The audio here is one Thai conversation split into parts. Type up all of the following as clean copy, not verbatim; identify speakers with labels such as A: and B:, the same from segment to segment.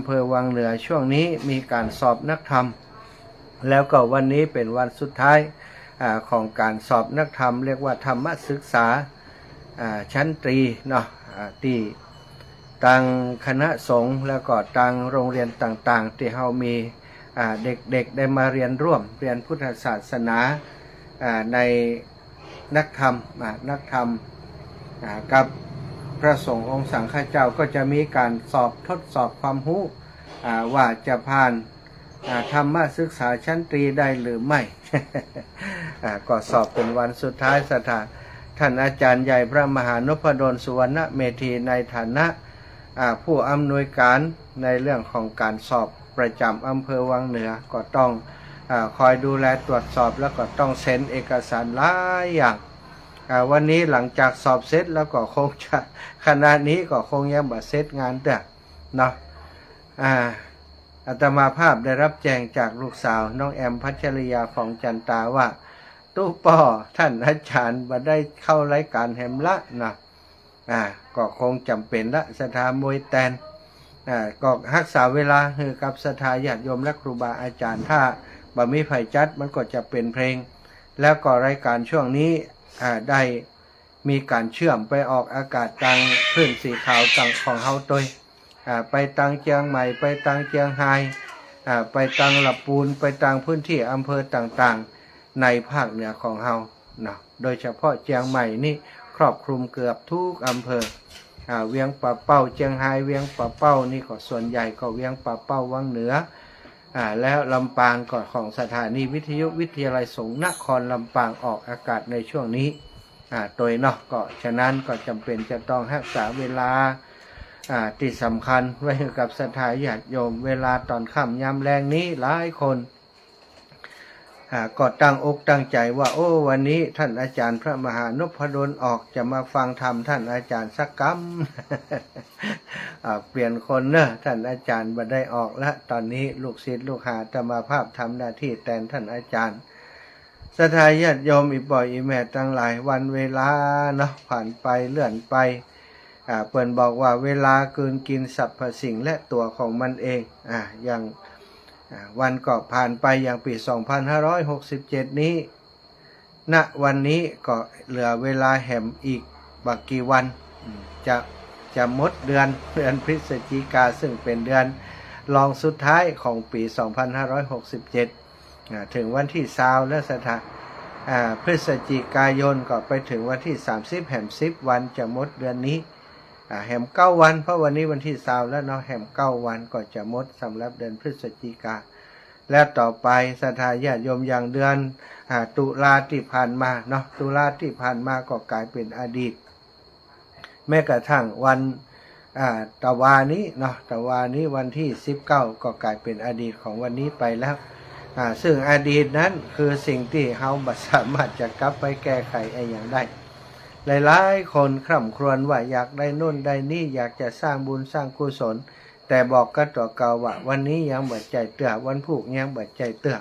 A: ำเภอวังเหนือช่วงนี้มีการสอบนักธรรมแล้วก็วันนี้เป็นวันสุดท้ายของการสอบนักธรรมเรียกว่าธรรมศึกษาชั้นตรีเนาะที่ต่างคณะสงฆ์แล้วก็ต่างโรงเรียนต่างๆที่เรามีเด็กๆได้มาเรียนร่วมเรียนพุทธศาสนาในนักธรรมกับพระสงฆ์องค์สังฆเจ้าก็จะมีการทดสอบความรู้ว่าจะผ่านธรรมศึกษาชั้นตรีได้หรือไม่ ก็สอบเป็นวันสุดท้ายท่านอาจารย์ใหญ่พระมหานพดลสุวรรณเมธีในฐานะผู้อำนวยการในเรื่องของการสอบประจำอำเภอวังเหนือก็ต้องคอยดูแลตรวจสอบแล้วก็ต้องเซ็นเอกสารหลายอย่างวันนี้หลังจากสอบเสร็จแล้วก็คงจะขณะนี้ก็คงยังบ่เสร็จงานเด้อเนาะอาตมาภาพได้รับแจ้งจากลูกสาวน้องแอมพัชริยาฟองจันตาว่าตู้ป่อท่านอาจารย์มาได้เข้ารายการแหมละนะก็คงจำเป็นละสถามวยแตนก็รักษาเวลาคือกับสถาญาติโยมและครูบาอาจารย์ถ้าบ่มีไผจัดมันก็จะเป็นเพลงแล้วก็รายการช่วงนี้ได้มีการเชื่อมไปออกอากาศทางพื้นสีขาวต่างของเฮาตัวไปตังเชียงใหม่ไปตังเชียงไฮ้ไปตังลำพูนไปตังพื้นที่อำเภอต่างๆในภาคเหนือของเฮาเนาะโดยเฉพาะเชียงใหม่นี่ครอบคลุมเกือบทุกอำเภอเวียงป่าเป้าเชียงไฮ้เวียงป่าเป้านี่ก็ส่วนใหญ่ก็เวียงป่าเป้าวังเหนือแล้วลำปางก็ของสถานีวิทยุวิทยาลัยสงฆ์นครลำปางออกอากาศในช่วงนี้โดยเนาะก็ฉะนั้นก็จำเป็นจะต้องรักษาเวลาที่สำคัญไว้กับสถาญาติโยมเวลาตอนค่ำยามแรงนี้หลายคนก็ตั้งอกตั้งใจว่าโอ้วันนี้ท่านอาจารย์พระมหานพดลออกจะมาฟังธรรมท่านอาจารย์สักกำ เปลี่ยนคนเนอะท่านอาจารย์มาได้ออกแล้วตอนนี้ลูกศิษย์ลูกหาธรรมาภาพทำหน้าที่แทนท่านอาจารย์สถาญาติโยมอีบ่อยอีแม่ตั้งหลายวันเวลาเนาะผ่านไปเลื่อนไปเปิ่นบอกว่าเวลาเกินกินสรรพสิ่งและตัวของมันเองอย่างวันก็ผ่านไปอย่างปี 2567 นี้ณวันนี้ก็เหลือเวลาแหมอีกบักกี่วันจะหมดเดือนพฤศจิกาซึ่งเป็นเดือนรองสุดท้ายของปี 2567 ถึงวันที่20และพฤศจิกายนก็ไปถึงวันที่30แหม10วันจะหมดเดือนนี้แหม9วันเพราะวันนี้วันที่20แล้วเนาะแหม9วันก็จะหมดสำหรับเดือนพฤศจิกาและต่อไปศรัทธาญาติโยมอย่างเดือนตุลาที่ผ่านมาเนาะตุลาที่ผ่านมาก็กลายเป็นอดีตแม้กระทั่งวันตะวานี้เนาะตะวานี้วันที่19ก็กลายเป็นอดีตของวันนี้ไปแล้วซึ่งอดีตนั้นคือสิ่งที่เฮาบ่สามารถจะกลับไปแก้ไขอย่างได้หลายๆคนคร่ำครวญว่าอยากได้นู่นได้นี่อยากจะสร้างบุญสร้างกุศลแต่บอกกับตัวเก่าว่าวันนี้ยังบ่ใจเตื้อวันพุธยังบ่ใจเตื้อ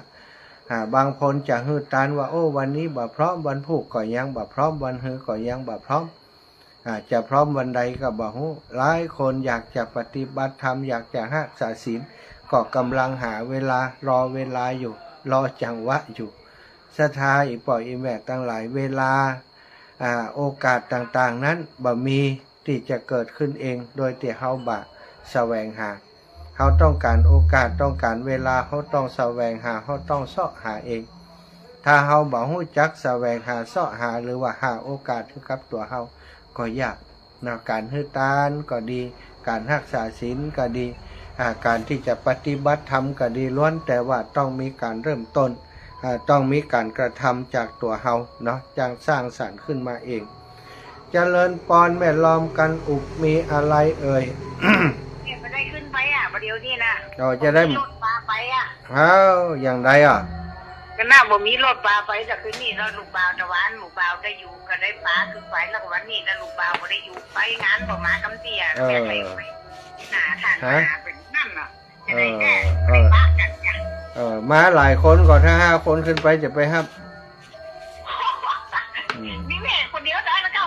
A: บางคนจะฮือตานว่าโอ้วันนี้บ่พร้อมวันพุธก็ยังบ่พร้อมวันฮือก็ยังบ่พร้อมจะพร้อมวันใดก็บ่ฮู้หลายคนอยากจะปฏิบัติธรรมอยากจะรักษาศีลก็กำลังหาเวลารอเวลาอยู่รอจังหวะอยู่ศรัทธาอีป่อยอีแม่ตั้งหลายเวลาโอกาสต่างๆนั้นบ่มีที่จะเกิดขึ้นเองโดยที่เฮาบ่แสวงหาเฮาต้องการโอกาสต้องการเวลาเฮาต้องแสวงหาเฮาต้องเสาะหาเองถ้าเฮาบ่ฮู้จักแสวงหาเสาะหาหรือว่าหาโอกาสให้กับตัวเฮาก็ยากนะการฮือทานก็ดีการรักษาศีลก็ดีการที่จะปฏิบัติธรรมก็ดีล้วนแต่ว่าต้องมีการเริ่มต้นต้องมีการกระทำจากตัวเฮาเนาะจังสร้างสรรค์ขึ้นมาเองเจริญปอนแม่ล้อมกันอุบมีอะไรเอ่ย
B: เนี่ยไม่ได้ขึ้นไปประเดี๋ยวนี้นะ
A: จะได้
B: รถปลาไป
A: อย่างไร
B: ก็น่าบ่มีรถปลาไปแต่คืนนี้เราลูกบ่าวตะวันลูกบ่าวได้อยู่ก็ได้ปลาคือไปแล้ววันนี้แล้วลูกบ่าวก็ได้อยู่ไปงานบ่มากำเตี้ยแม่ไปหาทางมาเป็นนั่นเนาะจะได้แน่ได้ปลากันจ้ะ
A: มาหลายคนก็ถ้า5 คนขึ้นไปจะไปครับ
B: มีแม่คนเดียวได้แล้วก็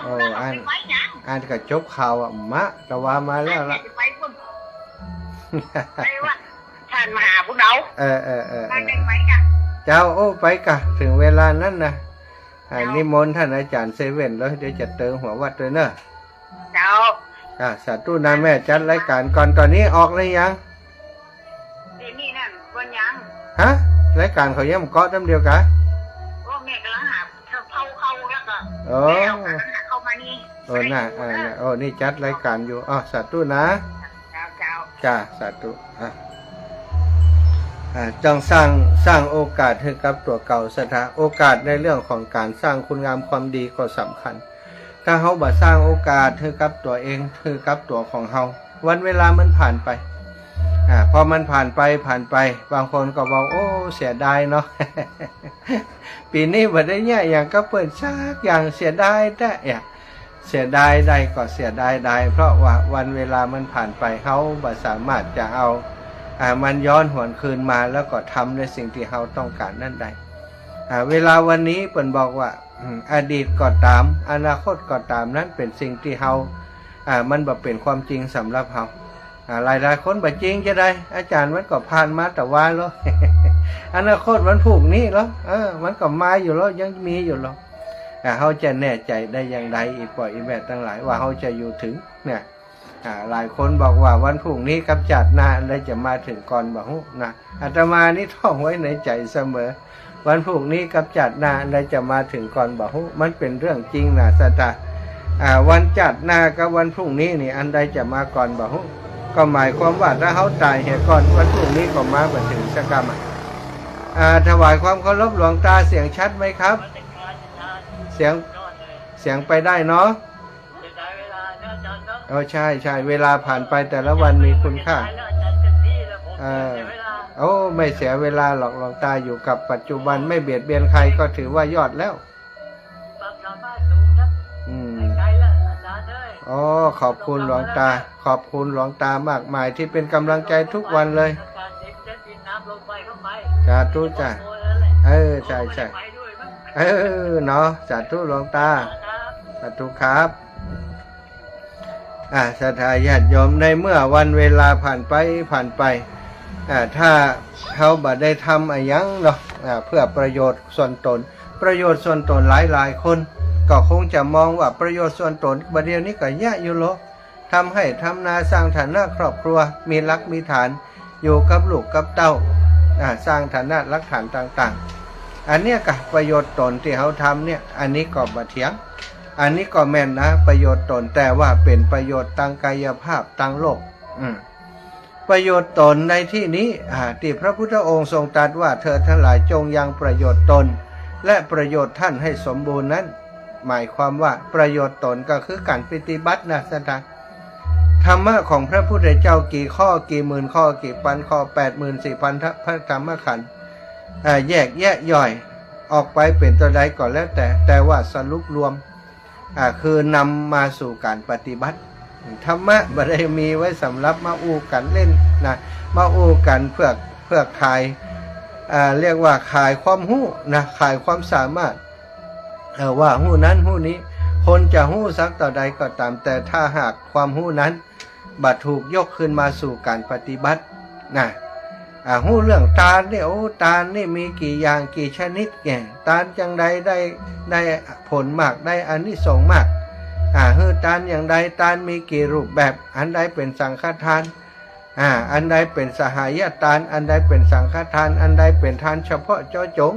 B: ไปยัง
A: อ่านกับจบข่าวมะตะวามาแล้วล่ะ
B: ไอ้ว่าท่านมหาผู้เดา ไปเป็นไหมกัน
A: เจ้าโอ้ไปกะถึงเวลานั้นนะนิมนต์ท่านอาจารย์เซเว่นแล้วเดี๋ยวจะเติมหัววัดด้วยเนอะ
B: เจ้า
A: สาธุนะแม่จัดรายการก่อนตอนนี้ออกเลยยัง
B: เดี๋ยวนี้นั่นวันยัง
A: ฮะรายการเขาย่ำเกาะน้ำเดียวกะ
B: โอ้แม่กำลังหาเข้าแล้วก็
A: โอ้
B: แม่เอาเข้ามานี่
A: โอ้น่ะโอ้นี่จัดรายการอยู่อ๋อสาธุนะ
B: เจ้า
A: จ้าสาธุจงสร้างโอกาสให้กับตัวเก่าสถาโอกาสในเรื่องของการสร้างคุณงามความดีก็สำคัญถ้าเฮาบ่สร้างโอกาสให้กับตัวเองให้กับตัวของเฮาวันเวลามันผ่านไปพอมันผ่านไปบางคนก็บอกโอ้เสียดายเนาะ ปีนี้บ่ได้เนี่ยอย่างก็เปิดชักอย่างเสียดายแต่เสียดายได้ก็เสียดายได้เพราะว่าวันเวลามันผ่านไปเฮาบ่สามารถจะเอามันย้อนหวนคืนมาแล้วก็ทำในสิ่งที่เฮาต้องการนั่นได้เวลาวันนี้เปิ่นบอกว่าอดีตก็ตามอนาคตก็ตามนั้นเป็นสิ่งที่เฮามันบ่เป็นความจริงสำหรับเฮาหลายคนบ่จริงจะได้อาจารย์มันก็ผ่านมาแต่ว่าแล้ว อนาคตมันผูกนี้แล้วมันก็มาอยู่แล้วยังมีอยู่แล้วเฮาจะแน่ใจได้อย่างไรอีกปล่อยอีแม่ทั้งหลายว่าเฮาจะอยู่ถึงเนี่ยหลายคนบอกว่าวันพรุ่งนี้กับจัดหน้าอะไรจะมาถึงก่อนบ่ฮู้นะอาตมานี่ท่องไว้ในใจเสมอวันพรุ่งนี้กับจัดหน้าอะไรจะมาถึงก่อนบ่ฮู้มันเป็นเรื่องจริงนะสัตว์วันจัดหน้ากับวันพรุ่งนี้นี่อันใดจะมาก่อนบ่ฮู้ก็หมายความว่าถ้าเฮาตายเหตุก่อนวันพรุ่งนี้ก็มาบ่ถึงสักกรรมถวายความเคารพหลวงตาเสียงชัดไหมครับ เสียงไปได้เนาะใช่เวลาผ่านไปแต่ละวันมีคุณค่าไม่เสียเวลาหรอกหลวงตาอยู่กับปัจจุบันไม่เบียดเบียนใครก็ถือว่ายอดแล้วขอบคุณหลวงตาขอบคุณหลวงตามากมายที่เป็นกำลังใจทุกวันเลยสาธุจ้ะใช่เนาะสาธุหลวงตาสาธุครับศรัทธาญาติโยมในเมื่อวันเวลาผ่านไปถ้าเขาบ่ได้ทำอะไรยังเนาะเพื่อประโยชน์ส่วนตนหลายคนก็คงจะมองว่าประโยชน์ส่วนตนบัดเดียวนี้ก็ยะอยู่หรอทำให้ทำนาสร้างฐานะครอบครัวมีรักมีฐานอยู่กับลูกกับเต้าสร้างฐานะรักฐานต่างๆอันเนี้ยก็ประโยชน์ตนที่เขาทำเนี่ยอันนี้ก็บ่เถียงอันนี้ก็แม่นนะประโยชน์ตนแต่ว่าเป็นประโยชน์ทางกายภาพทางโลกประโยชน์ตนในที่นี้ที่พระพุทธองค์ทรงตรัสว่าเธอทั้งหลายจงยังประโยชน์ตนและประโยชน์ท่านให้สมบูรณ์นั้นหมายความว่าประโยชน์ตนก็คือการปฏิบัตินะสัตว์ธรรมะของพระพุทธเจ้ากี่ข้อกี่หมื่นข้อกี่พันข้อ 84,000 พระธรรมขันธ์แยกแยะย่อยออกไปเป็นตัวใดก็แล้วแต่ว่าสรุปรวมคือนำมาสู่การปฏิบัติธรรมะบ่ได้มีไว้สำหรับมาอู้กันเล่นนะมาอู้กันเพื่อขายเรียกว่าขายความรู้นะขายความสามารถว่าหู้นั้นหู้นี้คนจะหู้สักต่อใดก็ตามแต่ถ้าหากความหู้นั้นบัดถูกยกขึ้นมาสู่การปฏิบัตินะหู้เรื่องตาลเนี่ยตาลนี่มีกี่อย่างกี่ชนิดแก่ตาลจังใดได้ผลมากได้อานิสงส์มากตาลอย่างใดตาลมีกี่รูปแบบอันใดเป็นสังฆทานอันใดเป็นสหายทานอันใดเป็นสังฆทานอันใดเป็นทานเฉพาะเจาะจง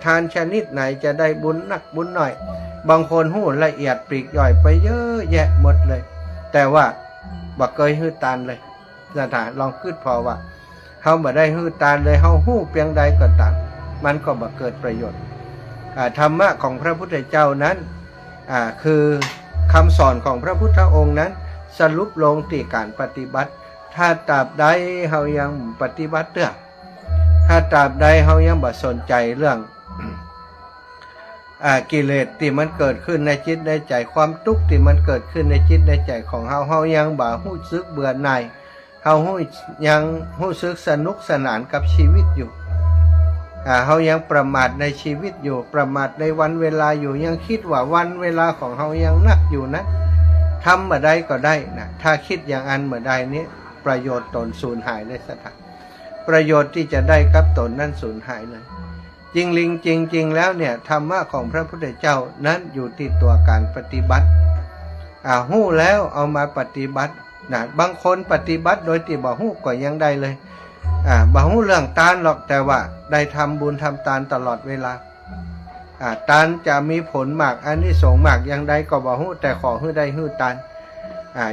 A: ทานชนิดไหนจะได้บุญนักบุญหน่อยบางคนหู้ละเอียดปลีกย่อยไปเยอะแยะหมดเลยแต่ว่าบ่เคยฮื้อตาลเลยสถานลองคิดพอว่าเฮาบ่ได้ฮื้อตาลเลยเฮาหู้เพียงใดก็ตามมันก็บ่เกิดประโยชน์ธรรมะของพระพุทธเจ้านั้นคือคำสอนของพระพุทธองค์นั้นสรุปลงที่การปฏิบัติถ้าตราบใดเฮายังปฏิบัติเด้อถ้าตราบใดเฮายังบ่สนใจเรื่องกิเลสที่มันเกิดขึ้นในจิตในใจความทุกข์ที่มันเกิดขึ้นในจิตในใจของเฮายังบ่รู้สึกเบื่อหน่ายเฮายังรู้สึกสนุกสนานกับชีวิตอยู่เฮายังประมาทในชีวิตอยู่ประมาทในวันเวลาอยู่ยังคิดว่าวันเวลาของเฮายังนักอยู่นะทำเมื่อใดก็ได้นะถ้าคิดอย่างอันเมื่อใดนี้ ประโยชน์ตนสูญหายเลยสัทประโยชน์ที่จะได้กับตนนั้นสูญหายเลยจริงแล้วเนี่ยธรรมะของพระพุทธเจ้านั้นอยู่ที่ตัวการปฏิบัติหู้แล้วเอามาปฏิบัตินะบางคนปฏิบัติโดยที่บ่หู้ก็ยังได้เลยบ่หู้เรื่องทานหรอกแต่ว่าได้ทำบุญทำทานตลอดเวลาทานจะมีผลมากอานิสงส์มากยังได้ก็บ่หู้แต่ขอให้ได้ให้ทาน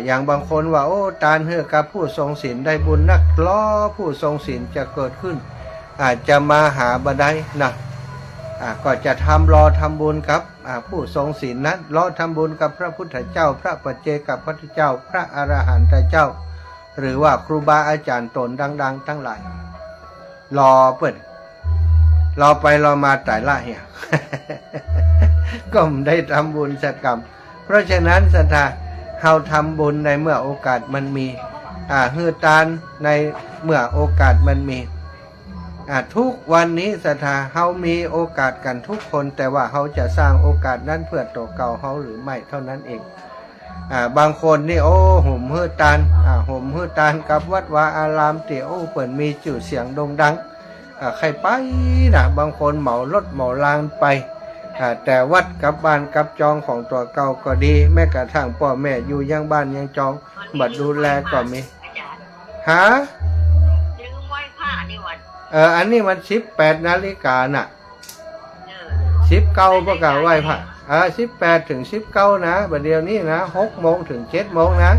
A: อย่างบางคนว่าโอ้ทานให้กับผู้ทรงศีลได้บุญนักล้อผู้ทรงศีลจะเกิดขึ้นอาจจะมาหาบ่ได้นะก็จะรอทำบุญกับผู้ทรงศีลนั้นรอทำบุญกับพระพุทธเจ้าพระปัจเจกพุทธเจ้าพระอรหันตเจ้าหรือว่าครูบาอาจารย์ตนดังๆทั้งหลายรอเปิดรอไปรอมาแต่ละเหี้ย ก็ไม่ได้ทำบุญสักกรรมเพราะฉะนั้นศรัทธาเฮาทำบุญในเมื่อโอกาสมันมีฮือทานในเมื่อโอกาสมันมีทุกวันนี้ศรัทธาเฮามีโอกาสกันทุกคนแต่ว่าเฮาจะสร้างโอกาสนั้นเพื่อตัวเก่าเฮาหรือไม่เท่านั้นเองบางคนนี่โอ้ห่มฮือทานห่มฮือทานกับวัดวาอารามที่โอ้เปิ่นมีชื่อเสียงโด่งดังใครไปนะบางคนเหมารถเหมาลางไปแต่วัดกับบ้านกับจองของตัวเก่าก็ดีแม้กระทั่งพ่อแม่อยู่ยังบ้านยังจองบัดดูแลก็มีหา
B: ลืมไหว้ผ้านี่วัน
A: อันนี้มัน18 นาฬิกาน่ะ19ประกาศไหว้พระ18 ถึง 19นะบัดเดี๋ยวนี้นะ6 โมงถึง 7 โมงนะ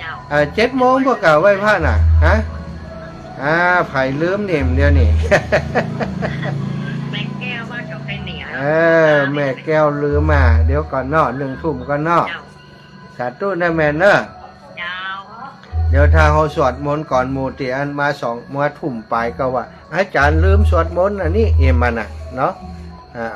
A: 7 โมงประกาศไหว้พระน่ะฮะไผ่ลืมเนี่ยเดี๋ยวนี้
B: แม่แก้วว่าจะไปเหนียว
A: แม่แก้วลืมมาเดี๋ยวก่อนนอ1 ทุ่มก็นอสาธุนะแม่เนอะเดี๋ยวถ้าเขาสวดมนต์ก่อนหมู่ติอันมาทุ่มไปก็ว่าอาจารย์ลืมสวดมนต์อันนี้มันน่ะเนาะ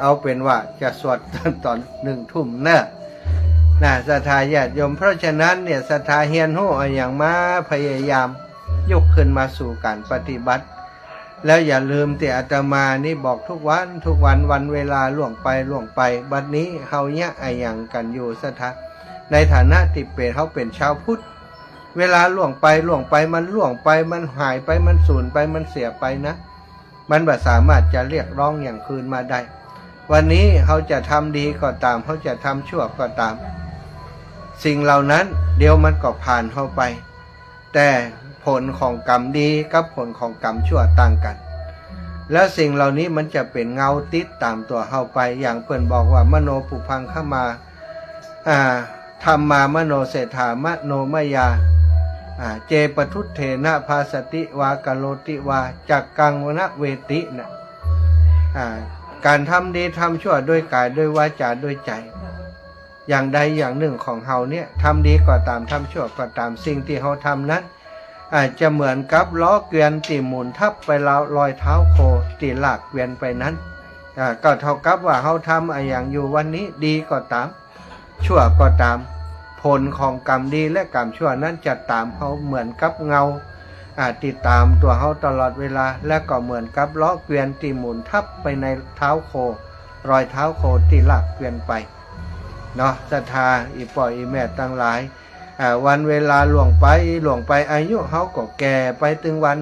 A: เอาเป็นว่าจะสวดตอน1 ทุ่มเนอะศรัทธาญาติโยมเพราะฉะนั้นเนี่ยศรัทธาเฮียนหู้อย่างมาพยายามยกขึ้นมาสู่การปฏิบัติแล้วอย่าลืมที่อาตมานี่บอกทุกวันวันเวลาล่วงไปบัดนี้เฮาเนี่ยอย่างกันอยู่ศรัทธาในฐานะที่เป็นเฮาเป็นชาวพุทธเวลาล่วงไปมันล่วงไปมันหายไปมันสูญไปมันเสียไปนะมันบ่สามารถจะเรียกร้องอย่างคืนมาได้วันนี้เขาจะทำดีก็ตามเขาจะทำชั่วก็ตามสิ่งเหล่านั้นเดี๋ยวมันก็ผ่านเข้าไปแต่ผลของกรรมดีกับผลของกรรมชั่วต่างกันแล้วสิ่งเหล่านี้มันจะเป็นเงาติดตามตัวเข้าไปอย่างเพิ่นบอกว่ามโนปุพังขมาธรรมามโนเศรษฐามโนมยาเจปทุตเถนะภาสติวากโลติวาจักกังวนะเวตินะการทำดีทำชั่วด้วยกายด้วยวาจาด้วยใจอย่างใดอย่างหนึ่งของเฮาเนี่ยทำดีก็ตามทำชั่วก็ตามสิ่งที่เฮาทำนั้นอาจจะเหมือนกับล้อเกวียนที่หมุนทับไปรอยเท้าโคที่ลากเกวียนไปนั้นก็เท่ากับว่าเฮาทำอย่างอยู่วันนี้ดีก็ตามชั่วก็ตามผลของกรรมดีและกรรมชั่วนั้นจะตามเฮาเหมือนกับเงาติดตามตัวเฮาตลอดเวลาและก็เหมือนกับล้อเกวียนที่หมุนทับไปในเท้าโครอยเท้าโคที่ลากเกวียนไปเนาะศรัทธาอีป่อยอีแม่ตั้งหลายวันเวลาล่วงไปอายุเฮาก็แก่ไปตึงวัน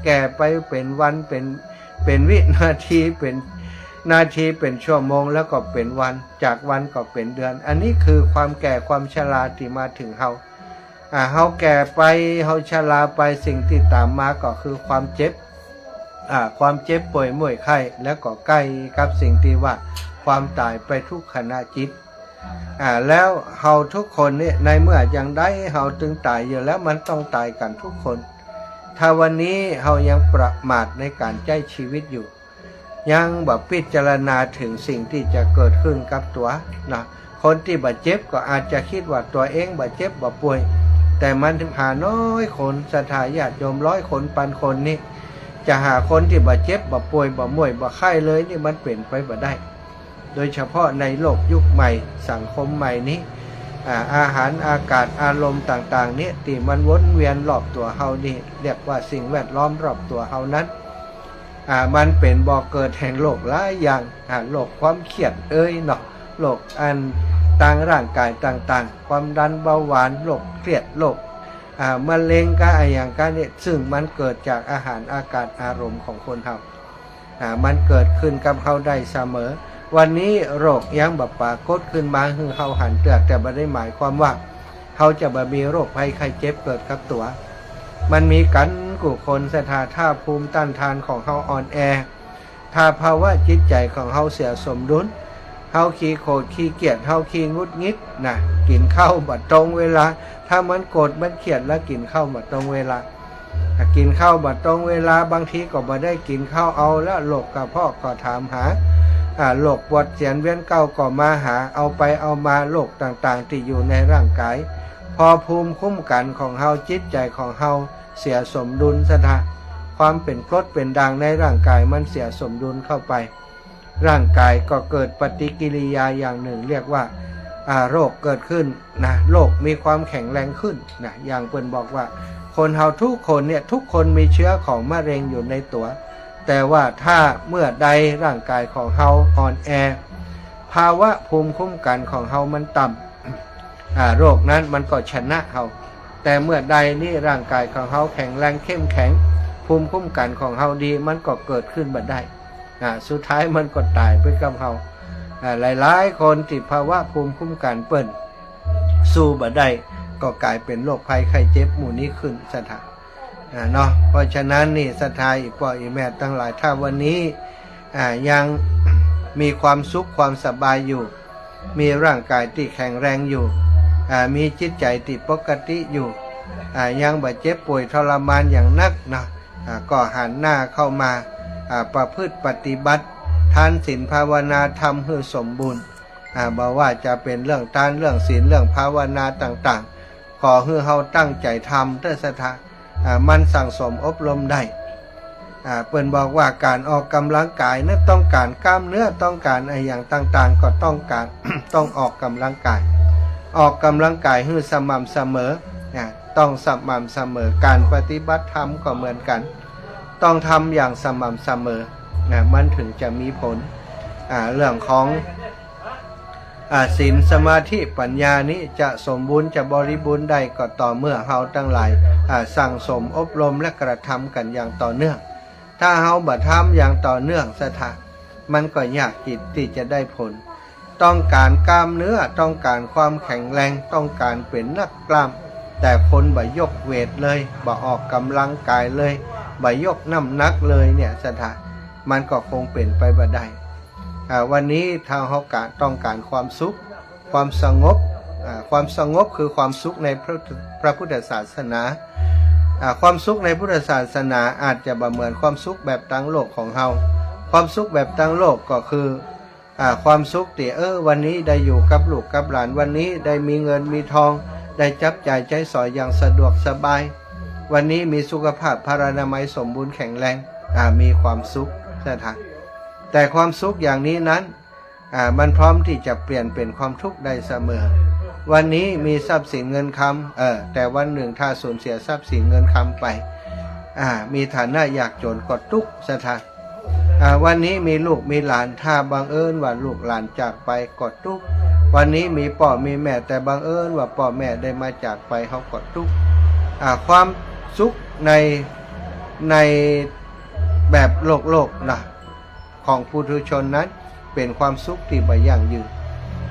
A: แก่ไปเป็นวันเป็นวินาทีเป็นนาทีเป็นชั่วโมงแล้วก็เป็นวันจากวันก็เป็นเดือนอันนี้คือความแก่ความชราที่มาถึงเฮาแก่ไปเฮาชราไปสิ่งที่ตามมาก็คือความเจ็บความเจ็บป่วยป่วยไข้แล้วก็ใกล้กับสิ่งที่ว่าความตายไปทุกขณะจิตแล้วเฮาทุกคนเนี่ยในเมื่อยังได้เฮาถึงตายอยู่แล้วมันต้องตายกันทุกคนถ้าวันนี้เฮายังประมาทในการใช้ชีวิตอยู่ยังแบบพิจารณาถึงสิ่งที่จะเกิดขึ้นกับตัวนะคนที่บาดเจ็บก็อาจจะคิดว่าตัวเองบาดเจ็บบาดป่วยแต่มันหาน้อยคนศรัทธาญาติโยม100 คนพันคนนี่จะหาคนที่บาดเจ็บบาดป่วยบาดม่วยบาดไข้เลยนี่มันเป็นไปบ่ได้โดยเฉพาะในโลกยุคใหม่สังคมใหม่นี้อาหารอากาศอารมณ์ต่างๆนี้ที่มันวนเวียนรอบตัวเฮานี่เรียกว่าสิ่งแวดล้อมรอบตัวเฮานั้นมันเป็นบ่อเกิดแห่งโรคหลายอย่างโรคความเครียดเนาะโรคอันต่างร่างกายต่างๆความดันเบาหวานโรคเครียดโรค มะเร็งก็อย่างกันเนี่ยซึ่งมันเกิดจากอาหารอากาศอารมณ์ของคนเรามันเกิดขึ้นกับเขาได้เสมอวันนี้โรคยังแบบปรากฏขึ้นมาคือเขาหันเตือกแต่ไม่ได้หมายความว่าเขาจะบ่มีโรคภัยไข้เจ็บเกิดกับตัวมันมีกันกุคนสถาท่าภูมิต้านทานของเขาอ่อนแอถ้าภาวะจิตใจของเขาเสียสมดุลเขาขี้โกรธขี้เกียจเขาขี้งุดงิดนะกินข้าวบัดตรงเวลาถ้ามันโกรธมันเกียจแล้วกินข้าวบัดตรงเวลากินข้าวบัดตรงเวลาบางทีก็บ่ได้กินข้าวเอาแล้วโรคกระเพาะก็ถามหาโรคปวดเสียนเวียนเก้าก็มาหาเอาไปเอามาโรคต่างๆที่อยู่ในร่างกายพอภูมิคุ้มกันของเฮาจิตใจของเฮาเสียสมดุลสถาความเป็นกรดเป็นด่างในร่างกายมันเสียสมดุลเข้าไปร่างกายก็เกิดปฏิกิริยาอย่างหนึ่งเรียกว่าโรคเกิดขึ้นนะโรคมีความแข็งแรงขึ้นนะอย่างเพิ่นบอกว่าคนเฮาทุกคนเนี่ยทุกคนมีเชื้อของมะเร็งอยู่ในตัวแต่ว่าถ้าเมื่อใดร่างกายของเฮาอ่อนแอภาวะภูมิคุ้มกันของเฮามันต่ำโรคนั้นมันก็ชนะเฮาแต่เมื่อใดนี่ร่างกายของเฮาแข็งแรงเข้มแข็งภูมิคุ้มกันของเฮาดีมันก็เกิดขึ้นมาได้สุดท้ายมันก็ตายไปกับเฮาหลายๆคนติดภาวะภูมิคุ้มกันเปิ้นสู้บ่ได้ก็กลายเป็นโรคภัยไข้เจ็บหมู่นี้ขึ้นสถานเนาะเพราะฉะนั้นนี่ศรัทธาอีพ่ออีแม่ทั้งหลายถ้าวันนี้ยังมีความสุขความสบายอยู่มีร่างกายที่แข็งแรงอยู่มีจิตใจที่ปกติอยู่ยังบ่เจ็บป่วยทรมานอย่างนักนะก็หันหน้าเข้ามาประพฤติปฏิบัติทานศีลภาวนาธรรมให้สมบูรณ์บอกว่าจะเป็นเรื่องทานเรื่องศีลเรื่องภาวนาต่างๆขอให้เฮาตั้งใจทำเด้อศรัทธามันสั่งสมอบรมได้เปิ้นบอกว่าการออกกำลังกายนั้นต้องการกล้ามเนื้อต้องการอย่างต่างๆก็ต้องการ ต้องออกกำลังกายออกกำลังกายให้สม่ำเสมอต้องสม่ำเสมอการปฏิบัติธรรมก็เหมือนกันต้องทำอย่างสม่ำเสมอมันถึงจะมีผลเรื่องของศีลสมาธิปัญญานี้จะสมบูรณ์จะบริบูรณ์ได้ก็ต่อเมื่อเฮาทั้งหลายสั่งสมอบรมและกระทำกันอย่างต่อเนื่องถ้าเฮาบ่ทำอย่างต่อเนื่องสถามันก็ยากจิตที่จะได้ผลต้องการกล้ามเนื้อต้องการความแข็งแรงต้องการเป็นนักกล้ามแต่คนบ่ยกเวทเลยบ่ออกกำลังกายเลยบ่ยกน้ำหนักเลยเนี่ยสถามันก็คงเป็นไปบ่ได้วันนี้ทางเฮาต้องการความสุขความสงบความสงบคือความสุขในพระพุทธศาสนาความสุขในพุทธศาสนาอาจจะบ่เหมือนความสุขแบบตั้งโลกของเฮาความสุขแบบตั้งโลกก็คือความสุขที่วันนี้ได้อยู่กับลูกกับหลานวันนี้ได้มีเงินมีทองได้จับจ่ายใช้สอยอย่างสะดวกสบายวันนี้มีสุขภาพพรรณนามัยสมบูรณ์แข็งแรงมีความสุขแต่ความสุขอย่างนี้นั้นมันพร้อมที่จะเปลี่ยนเป็นความทุกข์ได้เสมอวันนี้มีทรัพย์สินเงินคำแต่วันหนึ่งถ้าสูญเสียทรัพย์สินเงินคำไปมีฐานะยากจนก็ทุกข์วันนี้มีลูกมีหลานถ้าบังเอิญว่าลูกหลานจากไปก็ทุกข์วันนี้มีพ่อมีแม่แต่บังเอิญว่าพ่อแม่ได้มาจากไปเขาก็ทุกข์ความสุขในแบบโลกนะของปุถุชนนั้นเป็นความสุขที่บ่ยั่งยืน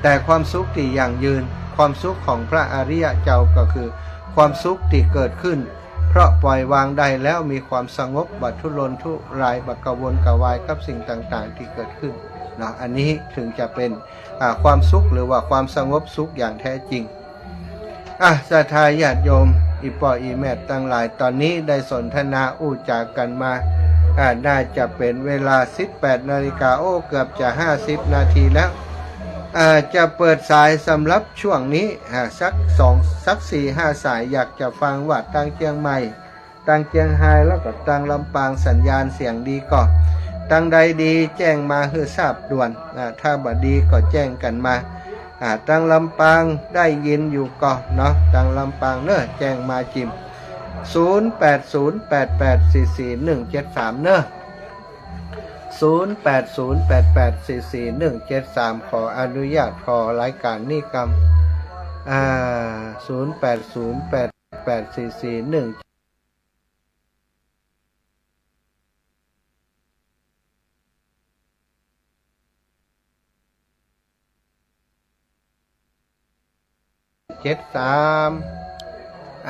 A: แต่ความสุขที่ยั่งยืนความสุขของพระอริยเจ้าก็คือความสุขที่เกิดขึ้นเพราะปล่อยวางได้แล้วมีความสงบบัดทุรนทุรายบัดกระวนกระวายกับสิ่งต่างๆที่เกิดขึ้นนะอันนี้ถึงจะเป็นความสุขหรือว่าความสงบสุขอย่างแท้จริงศรัทธาญาติโยมอีพ่ออีแม่ทั้งหลายตอนนี้ได้สนทนาอู้จากันมาน่าจะเป็นเวลา 18 นาฬิกาเกือบจะ50 นาทีแล้วจะเปิดสายสำหรับช่วงนี้สัก 4-5 สายอยากจะฟังว่าตั้งเชียงใหม่ตั้งเชียงไฮ้แล้วก็ตั้งลำปางสัญญาณเสียงดีก็ตั้งใดดีแจ้งมาให้ทราบด่วนถ้าบ่ดีก็แจ้งกันมาตั้งลำปางได้ยินอยู่ก็เนาะตั้งลำปางเนอะแจ้งมาจิม0808844173เนอะ0808844173ขออนุญาตขอรายการนี้กรรม0808844173 084484417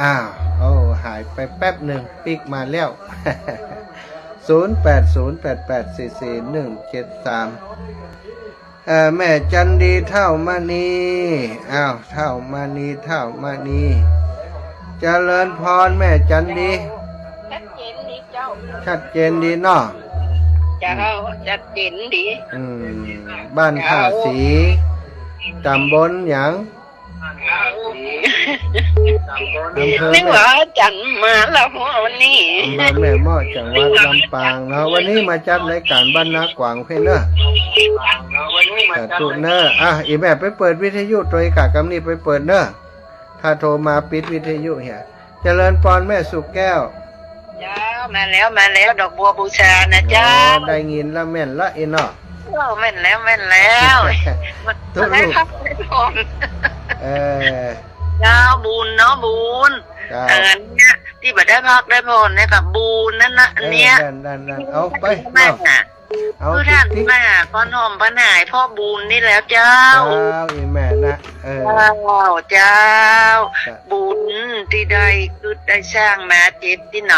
A: อ้าวโอ้หายไปแป๊บหนึ่งปิกมาแล้ว 0808444173แม่จันดีเท่ามานีอ้าวเท่ามานีเท่ามานีเจริญพรแม่จันดี
B: ชัดเจนดีเจ้า
A: ชัดเจนดีเนาะ
B: เจ้าชัดเจนดี
A: บ้านท่าสีตำบลหยังอำเภอ
B: นึก
A: แม่
B: ว่าจันมาแล้ววันนี้
A: อำเภอแม่เมาะจังหวัดลำปางเนาะวันนี้มาจัดรายการบ้านนากวางเพื่อนเนอะแต่ตุเนอะอีแม่ไปเปิดวิทยุตัวกากำนี้ไปเปิดเนอะถ้าโทรมาปิดวิทยุเหี่ยเจริญพรแม่สุกแก้ว
B: เจ้ามาแล้วดอกบัวบูชานะเจ้า
A: ได้ยินละแม่นละเนาะ
B: แม่นแล้วมันได้พักได้ผ่อน
A: เออ
B: เจ้าบุญเนาะบุญ
A: จ้า
B: เนี่ยที่บัดได้พักได้ผ่อนเนี่ยกับบุญนั่นนะเนี่ย
A: ดันเอาไป
B: แม่
A: เนาะเอา
B: คือท่าน
A: ติ๊ก
B: แม่ป้อนหอมป้อนหายพ่อบุญนี่แล้วเจ้า
A: อีแม่นะ
B: เจ้าบุญที่ได้คือได้สร้างมาเจ็บที่ไหน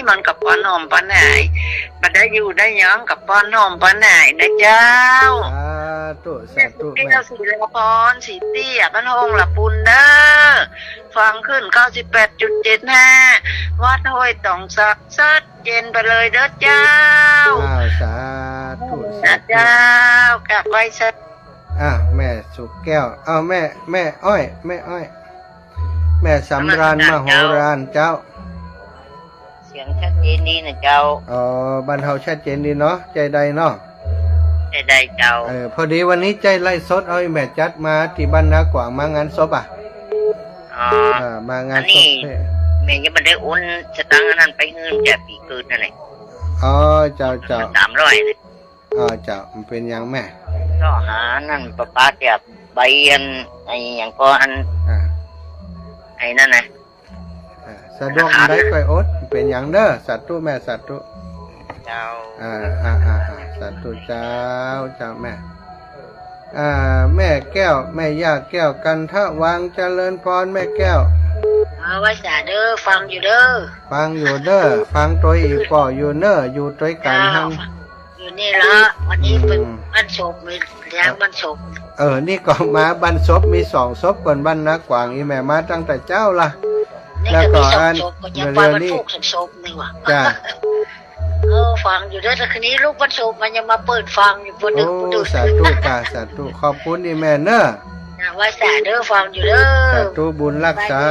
B: มันกับป้อนหอมป้อนหายบัดได้อยู่ได้ยั้งกับป้อนหอมป้อนหายนะเจ้า
A: สาธุ
B: แก้
A: แม่
B: วสีละพรสีเตี้ยบ้านหงละปุนเด้อฟังขึ้น 98.75 วัดห้วยตองสักซัดเย็นไปเลยเด้อเจ้า
A: สาธุ
B: นะเจ้ากลับไว้ซะ
A: แม่สุกแก้วแม่อ้อย แม่สำราญมโหฬารเจ้า
B: เสียงชัดเจนดีนะเจ้า
A: บรรเทาชัดเจนดีเนาะใจใดเนาะ
B: ได้เจ้า
A: พอดีวันนี้ใจไล่สดเอาแม่จัดมาที่บ้านนากวางมางานศพมางานศพ
B: แม่ยังไม่ได้โอนสตังค์นั้นไปเงินจากปีเกิดนั่นแหละ
A: เจ้า
B: 300เลย
A: เจ้ามันเป็นยังแม่
B: ก็หานั่นป้าจะใบอันไอ้อย่างก็อันไอ้นั่นนะ
A: สะดวกได้ค่อยอดเป็นอย่างเด้อสัตว์ตู้แม่สัตว์ตู้
B: เจ้า
A: สัตว์ตู้เจ้าแม่แม่แก้วแม่ย่าแก้วกันทะวางเจริญพรแม่แก้ว
B: ไว้สาเด้อฟังอยู่เด้อ
A: ฟังตัวอีกป่ออยู่เนออยู่ตัวกันทั้ง
B: อยู่นี่ละวันนี้เป็นบ้านศพมีเลี้ยงบ้านศพ
A: นี่ก็มาบ้านศพมี2ศพก่อนบ้านนากวางอีแม่มาตั้งแต่เจ้าล่ะแล้วก็อัน
B: เร็วๆนี้
A: จ้า
B: ฟังอยู่เด้อแต่คืนนี้ลูกบ้านศพมันยังมาเปิดฟังอยู่บนดึก
A: สาธุค่ะสาธุขอบคุณอีแม่เนอะ
B: ไว้สาเด้อฟังอยู่เด้อ
A: สาธุบุญรักษา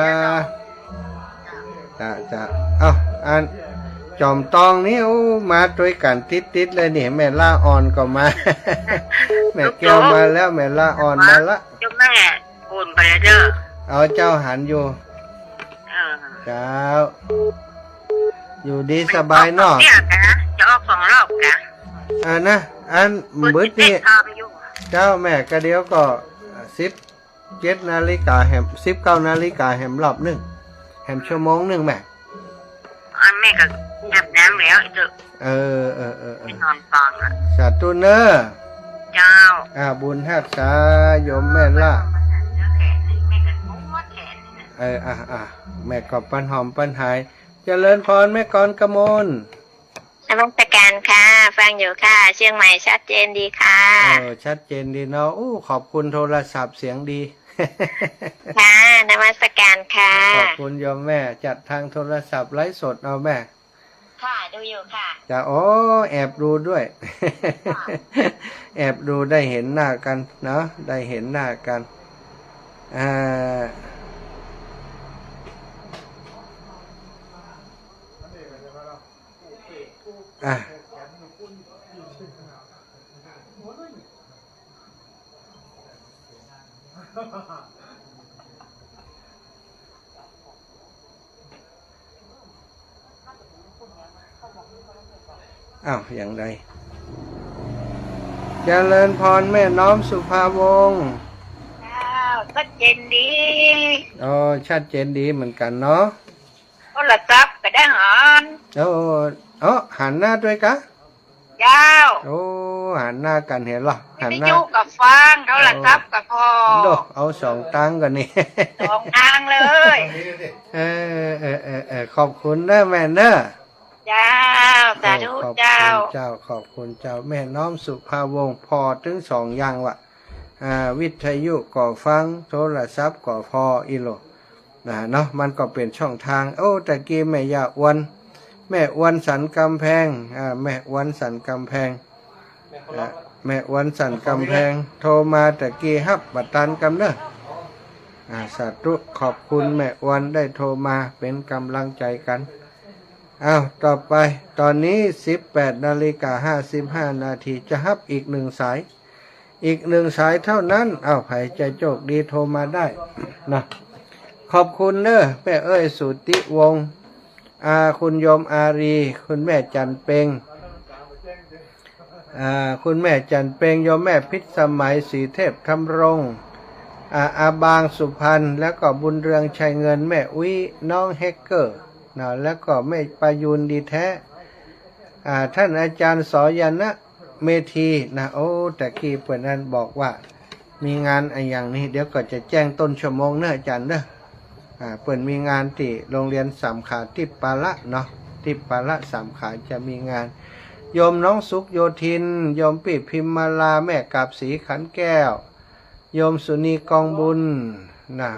A: จ้าอันจอมตองนี่มาด้วยกันติดเลยนี่แม่ล่าอ่อนก็มา แม่แก้วมาแล้วแม่ล่าอ่อนมาละ
B: เจ้าแม่โอนไปแล้วเด้อ
A: เจ้าหันอยู่เจ้าอยู่ดีสบายเนาะ
B: จะออก2 รอบกะ
A: นะอันบึ้ดนี่เจ้าแม่กระเดียวก็17 นาฬิกาแหม19 นาฬิกาแหมรอบนึงแหมชั่วโมงนึงแม่
B: แม่ก็อาบน้ำแล้วไอ้เด้
A: อ
B: นอนฟัง
A: สาธุเนอะ
B: เจ้า
A: บุญฮักษาโยมแม่ล่ะแม่ก็ปันหอมปันหายเจริญพรแม่กรกมล
C: นมัสการค่ะฟังอยู่ค่ะเชียงใหม่ชัดเจนดีค่ะ
A: ชัดเจนดีเนาะขอบคุณโทรศัพท์เสียงดี
C: ค่ะนมัสการค่ะ
A: ขอบคุณโยมแม่จัดทางโทรศัพท์ไลฟ์สดเอาแม่
C: ค่ะดูอยู่ค่ะ
A: จะแอบดูด้วยแอบดูได้เห็นหน้ากันเนาะได้เห็นหน้ากันอย่างไรเจริญพรแม่น้อมสุภาวงศ์
B: ชัดเจนดี
A: ชัดเจนดีเหมือนกันเนาะ
B: รศัพท์ก็ได้หัน
A: โอ้หันหน้าด้วยกะ
B: เจ้า
A: โอ้หันหน้ากันเห็นหรอหัน
B: วิ
A: ห
B: ท
A: น้า
B: ยุกับฟังโทรศัพท์กับพอ
A: โดเอาสองตังค์กันนี่
B: สองทางเลย
A: ขอบคุณเด้อแม่เด้อ
B: เจ้าสาธุ
A: ขอบ
B: เจ้า
A: คุณเจ้าขอบคุณเจ้าแม่น้อมสุภาวงศ์พอถึงสองอย่างว่ะวิทยุก่อฟังโทรศัพท์ก่อพออีโลเนาะมันก็เป็นช่องทางโอ้ตะกี้แม่ยาอ้วนแม่อ้วนสันกำแพงแม่อ้วนสันกำแพงแม่อ้วนสันกำแพงโทรมาตะกี้ฮับบัตรตันกำเนอะสาธุขอบคุณแม่อ้วนได้โทรมาเป็นกำลังใจกันต่อไปตอนนี้ 18:55 นาทีจะฮับอีกหนึ่งสายอีกหนึ่งสายเท่านั้นไผจะโชคดีโทรมาได้นะขอบคุณเนอะแม่เอ้ยสุติวงศ์คุณโยมอารีคุณแม่จันเปงคุณแม่จันเปงโยมแม่พิษสมัยสีเทพธรรมรงค์อาบางสุพรรณแล้วก็บุญเรืองชัยเงินแม่อุ้ยน้องแฮกเกอร์นะแล้วก็แม่ประยูนดีแท้ท่านอาจารย์สอยนะเมธีนะโอ้แต่กี้เปิดนั้นบอกว่ามีงานอย่างนี้เดี๋ยวก็จะแจ้งต้นชั่วโมงเนอะอาจารย์เนอะเปิดมีงานที่โรงเรียนสามขาทิปาละเนาะทิปาละสามขาจะมีงานโยมน้องสุขโยธินโยมปิพิมมาลาแม่กาบสีขันแก้วโยมสุนีกองบุญนะ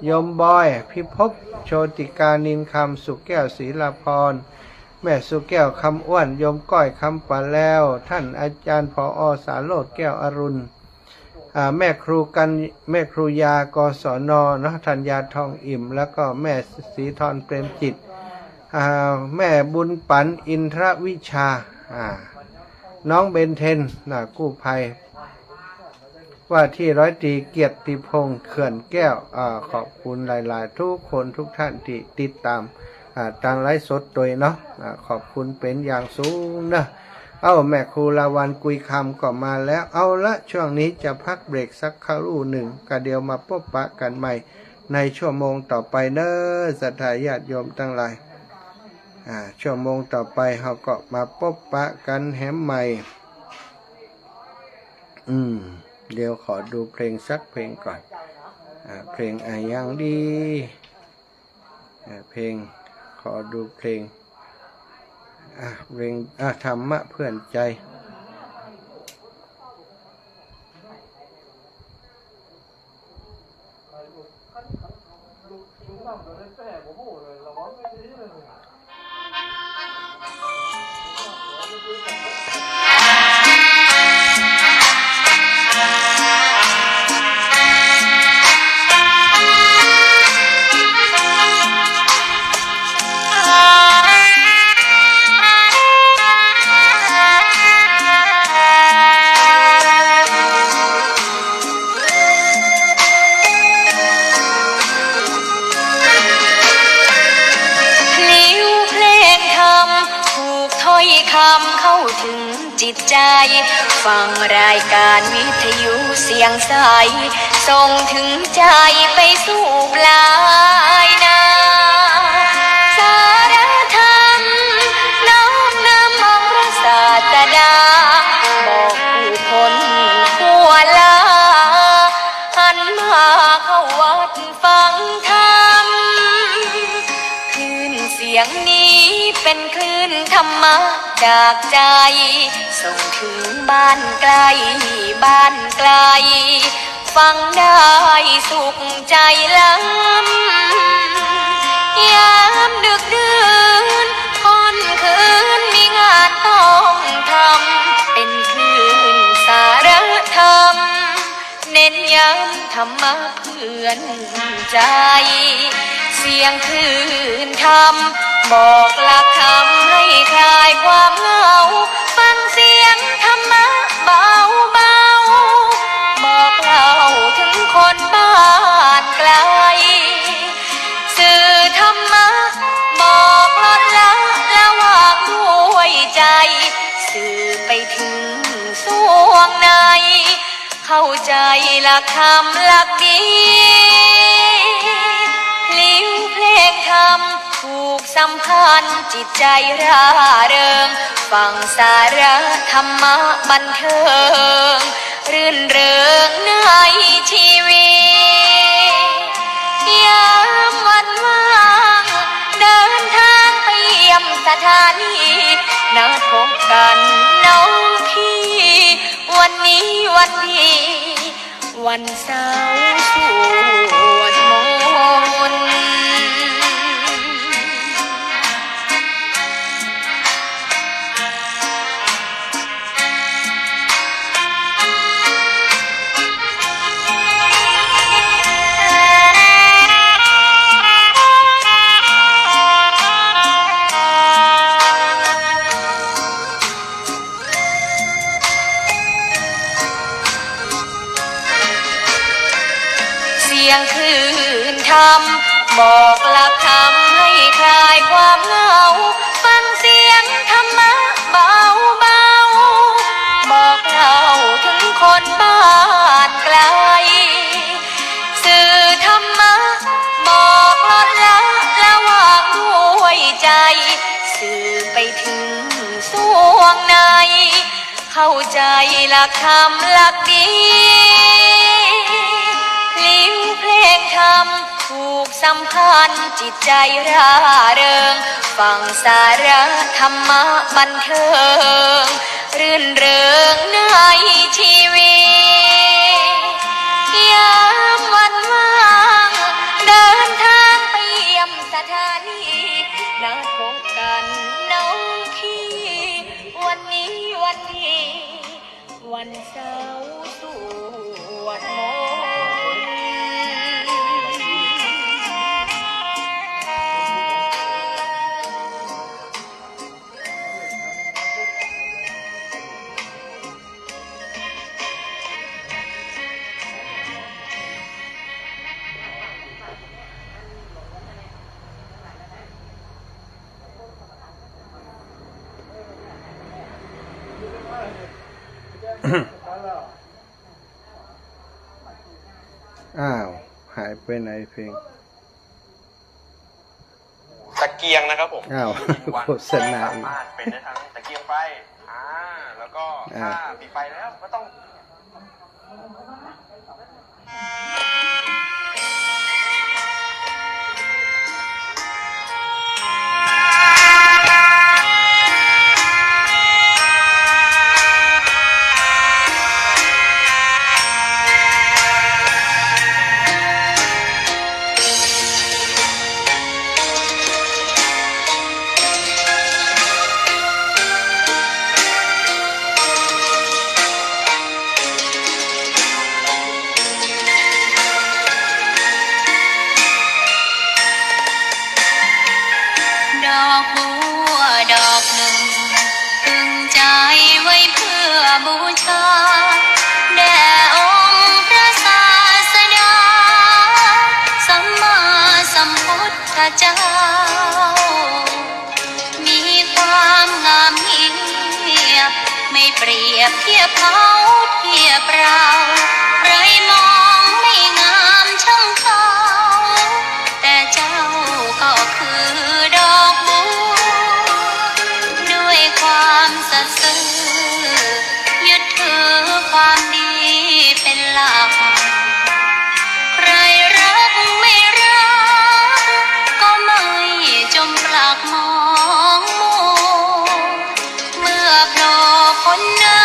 A: โยมบอยพิภพโชติกานินคำสุแก้วศรีลาพรแม่สุแก้วคำอ้วนโยมก้อยคำปะแล้วท่านอาจารย์ผอ.สาโรจน์แก้วอรุณแม่ครูยากศน.นะธัญญาทองอิ่มแล้วก็แม่ศรีธรเปรมจิตแม่บุญปันอินทรวิชาน้องเบนเทนกู้ภัยว่าที่ร้อยตรีเกียรติพงษ์เขื่อนแก้วขอบคุณหลายๆทุกคนทุกท่านที่ติดตามทางไลฟ์สดโดยเนาะขอบคุณเป็นอย่างสูงนะแม่ครูลาวันกุยคำก็มาแล้วเอาละช่วงนี้จะพักเบรกสักครู่หนึ่งก็เดี๋ยวมาพบปะกันใหม่ในชั่วโมงต่อไปเนอะศรัทธาญาติโยมทั้งหลายชั่วโมงต่อไปเขาก็มาพบปะกันแหมใหม่เดี๋ยวขอดูเพลงสักเพลงก่อนเพลงยังดีเพลงขอดูเพลงเพลงธรรมะเพื่อนใจ
C: เข้าถึงจิตใจฟังรายการวิทยุเสียงใสส่งถึงใจไปสู่ปลายนาสารธรรมน้อมนำเอาพระศาสดาบอกผู้คนทั่วลาหันมาเข้าวัดฟังธรรมคลื่นเสียงนี้เป็นคลื่นธรรมะจากใจส่งถึงบ้านไกลบ้านไกลฟังได้สุขใจล้ำยามดึกดื่นค่ำคืนมีงานต้องทำเป็นคลื่นสารธรรมเน้นย้ำธรรมะเพื่อนใจเสียงคลื่นธรรมบอกหลักธรรมให้คลายความเหงาฟังเสียงธรรมะเบาเบาบอกเล่าถึงคนบ้านไกลสื่อธรรมะบอกลดละวางด้วยใจสื่อไปถึงสวงในเข้าใจหลักธรรมหลักดีพลิ้วเพลงธรรมถูก สัมพันธ์จิตใจร่าเริงฟังสาระธรรมะบันเทิงรื่นเริงในชีวิตยามวันว่างเดินทางไปเยี่ยมสถานีนัดพบกันน้องพี่วันนี้วันดีวันเสาร์สวดมนต์ เสียงคลื่นธรรมบอกหลักธรรมให้คลายความเหงาฟังเสียงธรรมะเบาเบาบอกเล่าถึงคนบ้านไกลสื่อธรรมะบอกลดละระหว่างด้วยใจสื่อไปถึงสวงในเข้าใจหลักธรรมหลักดีลิ้วเพลงธรรมถูกสัมพันธ์จิตใจร่าเริงฟังสาระธรรมะบันเทิงรื่นเริงในชีวิตยามวันว่างเดินทางไปเยี่ยมสถานีนัดพบกันน้องพี่วันนี้วันดีวันเสาร์สวดมนต์
A: อ้าวหายไปไหนเพลง
D: ตะเกียงนะครับผม
A: อ้าว
D: ที่วัน
A: โฆษณา
D: สามารถเป็นได้ทั้งตะเกียงไฟแล้วก็ถ้ามีไฟแล้วก็ต้อง ดอกบัวดอกหนึ่งพึงใจไว้เพื่อบูชาแด่องค์พระศาสดาสัมมาสัมพุทธเจ้ามีความงามเงียบไม่เปรียบเทียบเขาเทียบเราใครมองไม่งามช่างเขาแต่เจ้าก็คือดอกบัวด้วยความสัตย์ซื่อยึดถือความดีเป็นหลักใครรักไม่รักก็ไม่จมปลักมองมัวเมื่อโผล่พ้นน้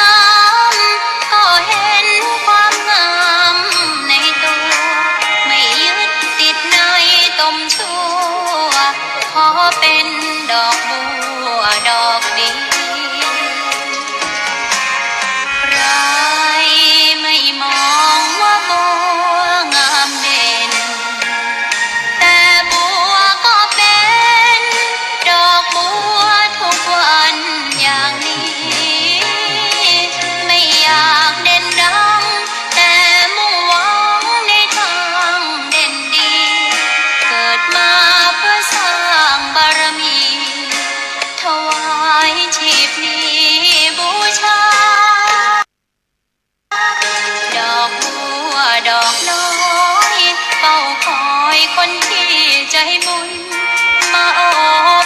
D: ำก็เห็นความงามในตัวไม่ยึดติดในตมชั่วขอเป็นดอกบัวดอกดีใครไม่มองว่าบัวงามเด่นแต่บัวก็เป็นดอกบัวทุกวันอย่างนี้ไม่อยากเด่นดังแต่มุ่งหวังในทางเด่นดีเกิดมาเพื่อสร้างบารมีถวายชีพนี้บูชาดอกบัวดอกน้อยเฝ้าคอยคนที่ใจบุญมาโอบ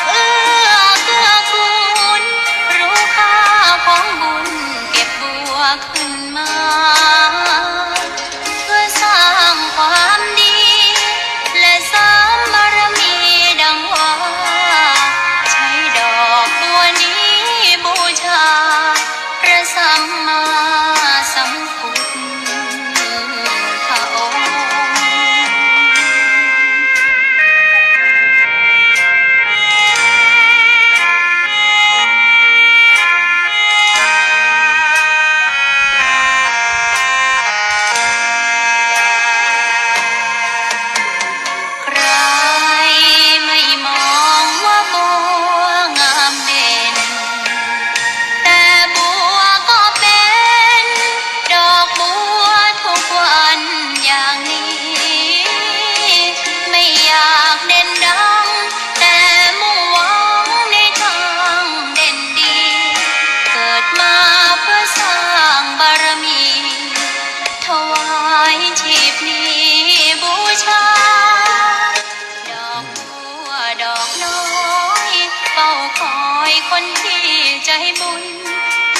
D: คนที่ใจบุญ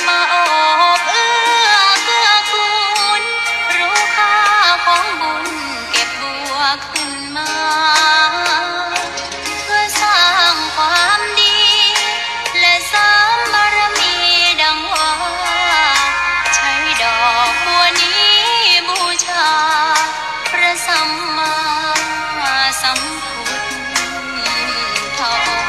D: มาโอบเอื้อเกื้อกูลรู้ค่าของบุญเก็บบัวขึ้นมาเพื่อสร้างความดีและเสริมบารมีดังว่าใช้ดอกบัวนี้บูชาพระสัมมาสัมพุทธองค์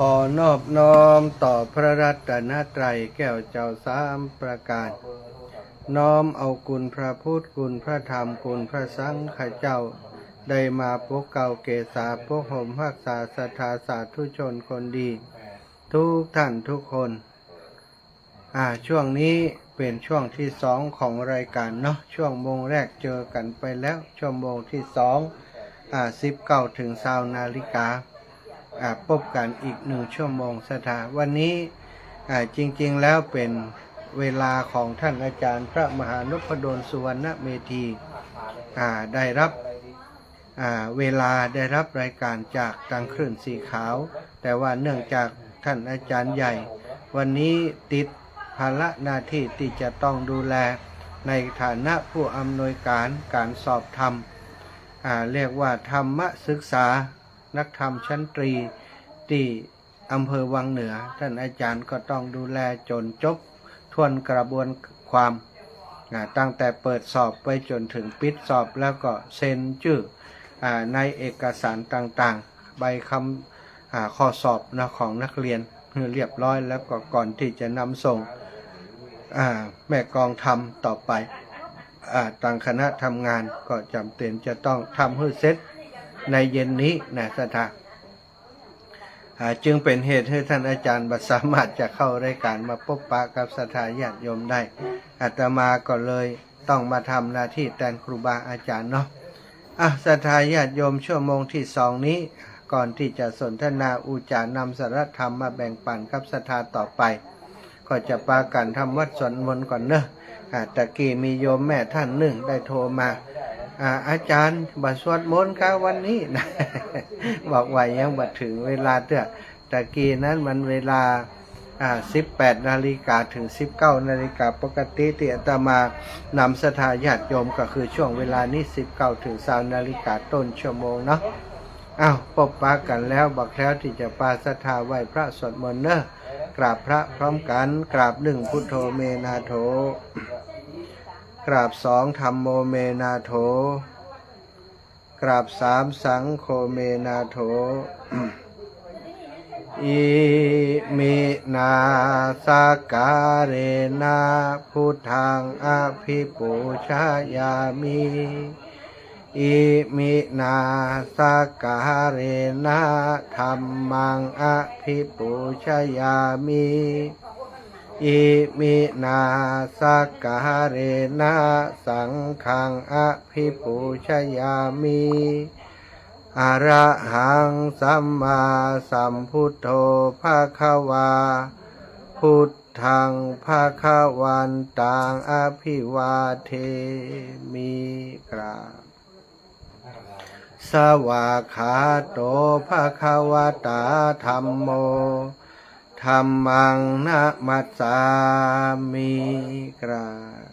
A: ขอนอบน้อมต่อพระรัตนตรัยแก้วเจ้าสามประการน้อมเอาคุณพระพุทธคุณพระธรรมคุณพระสังฆเจ้าได้มาปกเก่าเกษาปกห่มรักษาศรัทธาสาธุชนคนดีทุกท่านทุกคนช่วงนี้เป็นช่วงที่สองของรายการเนาะช่วงโมงแรกเจอกันไปแล้วชั่วโมงที่19 ถึง 20 นาฬิกาพบกันอีก1 ชั่วโมงสถาวันนี้จริงๆแล้วเป็นเวลาของท่านอาจารย์พระมหานพดลสุวรรณเมธีได้รับเวลาได้รับรายการจากทางคลื่นสีขาวแต่ว่าเนื่องจากท่านอาจารย์ใหญ่วันนี้ติดภาระหน้าที่ที่จะต้องดูแลในฐานะผู้อำนวยการสอบธรรมเรียกว่าธรรมศึกษานักธรรมชั้นตรีที่อำเภอวังเหนือท่านอาจารย์ก็ต้องดูแลจนจบทวนกระบวนความตั้งแต่เปิดสอบไปจนถึงปิดสอบแล้วก็เซ็นชื่อในเอกสารต่างๆใบคำข้อสอบของนักเรียนเรียบร้อยแล้วก็ก่อนที่จะนำส่งแม่กองทำต่อไปทางคณะทำงานก็จำเป็นจะต้องทำให้เสร็จในเย็นนี้นะสถาจึงเป็นเหตุให้ท่านอาจารย์บัสามารถจะเข้ารายการมาพบปะกับศรัทธาญาติโยมได้อาตมาก็เลยต้องมาทำหน้าที่แทนครูบาอาจารย์เนาะศรัทธาญาติโยมชั่วโมงที่2นี้ก่อนที่จะสนทนาอุจารนำสาระธรรมมาแบ่งปันกับศรัทธาต่อไปก็จะปากันทำวัดสวดมนต์ก่อนเนอะตะกี้มีโยมแม่ท่านหนึ่งได้โทรมาอาจารย์บัดสวดมนต์ครับวันนี้นะ บอกว่ายังบัดถึงเวลาเถอะตะกี้นั้นมันเวลา18 นาฬิกาถึง 19 นาฬิกาปกติที่อาตมานำศรัทธาญาติโยมก็คือช่วงเวลานี้19 ถึง 20 นาฬิกาต้นชั่วโมงเนาะพบปะกันแล้วบอกแล้วที่จะปาศรัทธาไหว้พระสวดมนต์เนอะกราบพระพร้อมกันกราบ1พุทโธเมนาโถกราบ2ธัมโมเมนาโถกราบ3สังโฆเมนาโถอิมินาสการเรนะพุทธังอภิปูชายามิอิมินาสการเรนะธัมมังอภิปูชายามิอิมินาสการเรนะสังฆังอภิปูชายามิอะระหังสัมมาสัมพุทโธภะคะวาพุทธังภะคะวันตังอภิวาเทมิกราบสวากขาโตภะคะวะตาธัมโมธัมมังนะมัสสามิกราบ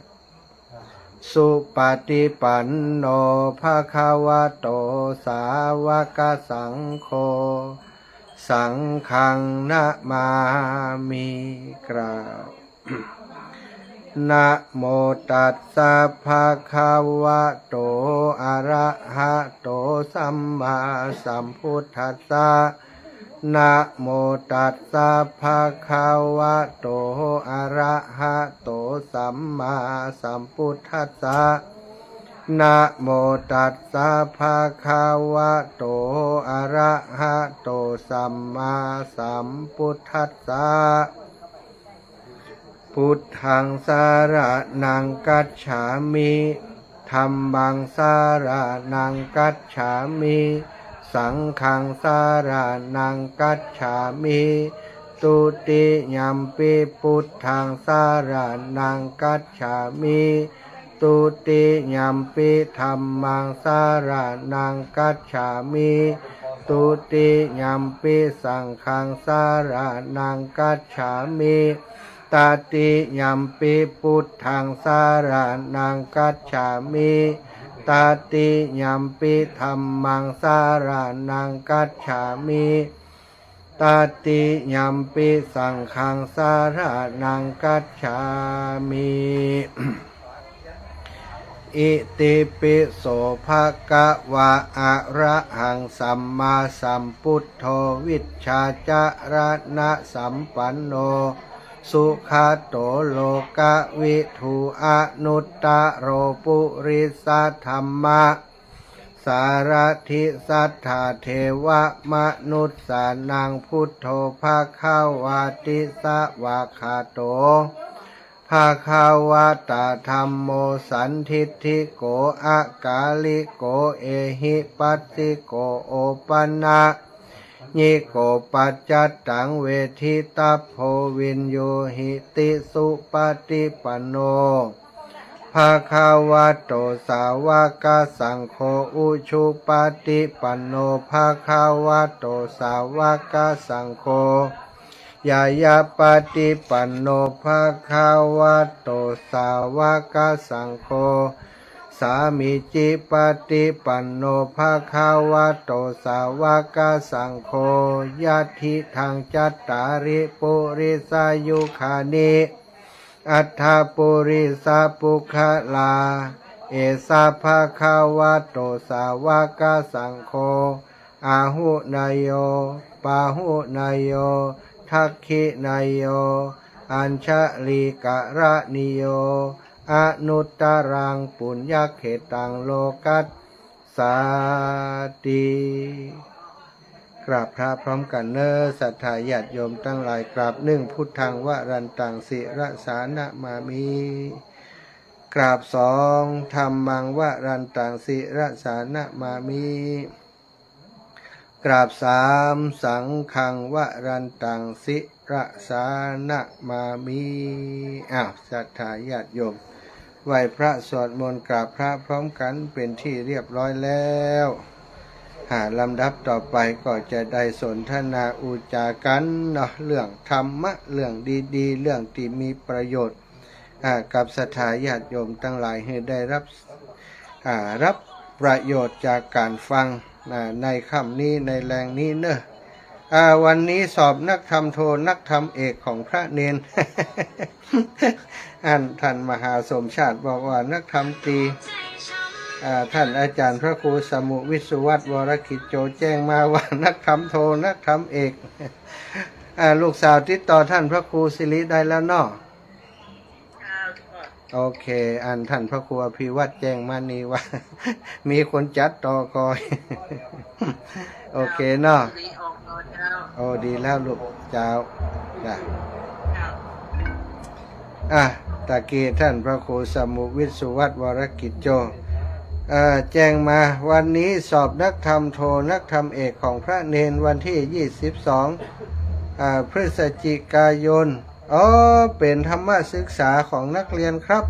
A: สุปฏิปันโนภะคะวะโตสาวกสังโฆสังฆังนะมามิกราบนะโมตัสสะภะคะวะโตอะระหะโตสัมมาสัมพุทธัสสะนะโมตัสสะภะคะวะโตอะระหะโตสัมมาสัมพุทธัสสะนะโมตัสสะภะคะวะโตอะระหะโตสัมมาสัมพุทธัสสะพุทธังสารนังกัจฉามิธัมมังสารนังกัจฉามิสังฆังสารนังกัจฉามิ ตุติยัมปิพุทธังสารนังกัจฉามิตุติยัมปิธัมมังสารนังกัจฉามิตุติยัมปิสังฆังสารนังกัจฉามิตติยัมปิพุทธังสารนังกัจฉามิตติยัมปิธัมมังสารนังกัจฉามิตติยัมปิสังฆังสารนังกัจฉามิอิติปิโสภะคะวะอะระหังสัมมาสัมพุทโธวิชชาจารณะสัมปันโนสุขโตโลกวิทูอนุตตโรปุริสธัมมะสารถิสัทธาเทวมนุษย์สานังพุทโธภาคาวาติสวาคาโตภาคาวาตาธัมโมสันทิฏฐิโกอากาลิโกเอหิปัสสิโกโอปันนะญิโกปัจจัตตังเวทิตาโพวินโยหิติสุปฏิปันโนภาคาวะโตสาวกสังโฆอุชุปฏิปันโนภาคาวะโตสาวกสังโฆยายาปฏิปันโนภาคาวะโตสาวกสังโฆสามิจิปฏิปันโนภาคาวะโตสาวกสังโฆยะทิทังจัตตาริปุริสายุคานิอัฏฐปุริสาปุคลาเอสาภาคาวะโตสาวกสังโฆอาหุนายโยปาหุนายโยทักขินายโยอัญชลีกะระนิโยอนุตตรังปุญญเขตังโลกัสสาติกราบพระพร้อมกันเนอศรัทธาญาติโยมทั้งหลายกราบหนึ่งพุทธังวรันตังสิรสานะมามิกราบสองธัมมังวรันตังสิรสานะมามิกราบสามสังฆังวรันตังสิรสานะมามิศรัทธาญาติโยมไหว้พระสวดมนต์กราบพระพร้อมกันเป็นที่เรียบร้อยแล้วลำดับต่อไปก็จะได้สนทนาอุจากันเนาะเรื่องธรรมะเรื่องดีๆเรื่องที่มีประโยชน์กับศรัทธาญาติโยมทั้งหลายให้ได้รับประโยชน์จากการฟังในค่ำนี้ในแรงนี้เนอะวันนี้สอบนักธรรมโทนักธรรมเอกของพระเนน ท่านมหาสมชาติบอกว่านักธรรมตรีท่านอาจารย์พระครูสมุวิสุวัตรวรกิจโจแจ้งมาว่านักธรรมโทนักธรรมเอกลูกสาวติดต่อท่านพระครูสิริได้แล้วเนาะโอเคท่านพระครูอภิวัตรแจ้งมานี่ว่า มีคนจัดต่อคอย โอเคเนาะโอ้ดีแล้วลูกเจ้าจ้ะตะกี้ท่านพระครูสมุวิสุวัตรวรกิจโจแจ้งมาวันนี้สอบนักธรรมโทนักธรรมเอกของพระเนนวันที่22พฤศจิกายนเป็นธรรมศึกษาของนักเรียนครับ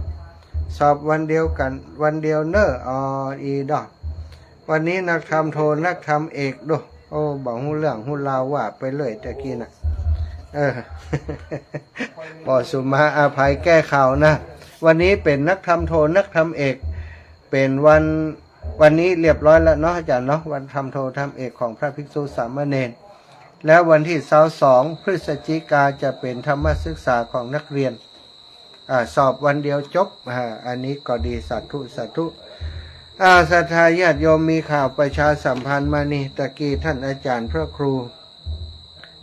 A: สอบวันเดียวกันวันเดียวเนอะอีดอกวันนี้นักธรรมโทนักธรรมเอกดูบอกหูเรื่องหูราวว่าไปเลยตะกี้น่ะปอสุมาอาภัยแก้ข่าวนะวันนี้เป็นนักธรรมโทนักธรรมเอกเป็นวันนี้เรียบร้อยแล้วเนาะอาจารย์เนาะวันธรรมโทธรรมเอกของพระภิกษุสามเณรแล้ววันที่22พฤศจิกาจะเป็นธรรมศึกษาของนักเรียนสอบวันเดียวจบอันนี้ก็ดีสาธุสาธุศรัทธาญาติโยมมีข่าวประชาสัมพันธ์มานี่ตะกี้ท่านอาจารย์พระครู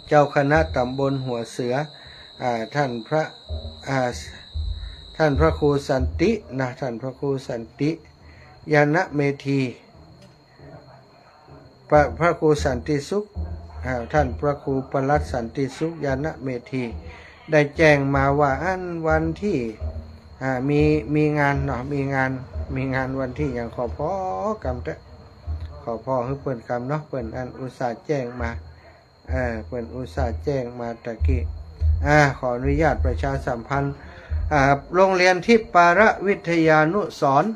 A: เจ้าคณะตำบลหัวเสือท่านพระครูสันตินะท่านพระครูสันติยานะเมธีพระครูสันติสุขท่านพระครูปลัดสันติสุขยานะเมธีได้แจ้งมาว่าวันที่มีงานเนาะมีงานวันที่อย่างขอพ่อกรรมขอพ่อให้เปิ่นกรรมเนาะเปิ่นอุตส่าห์แจ้งมา เปิ่นอุตส่าห์แจ้งมาตะกี้ขออนุญาตประชาสัมพันธ์โรงเรียนทิพย์ปาระวิทยานุสรณ์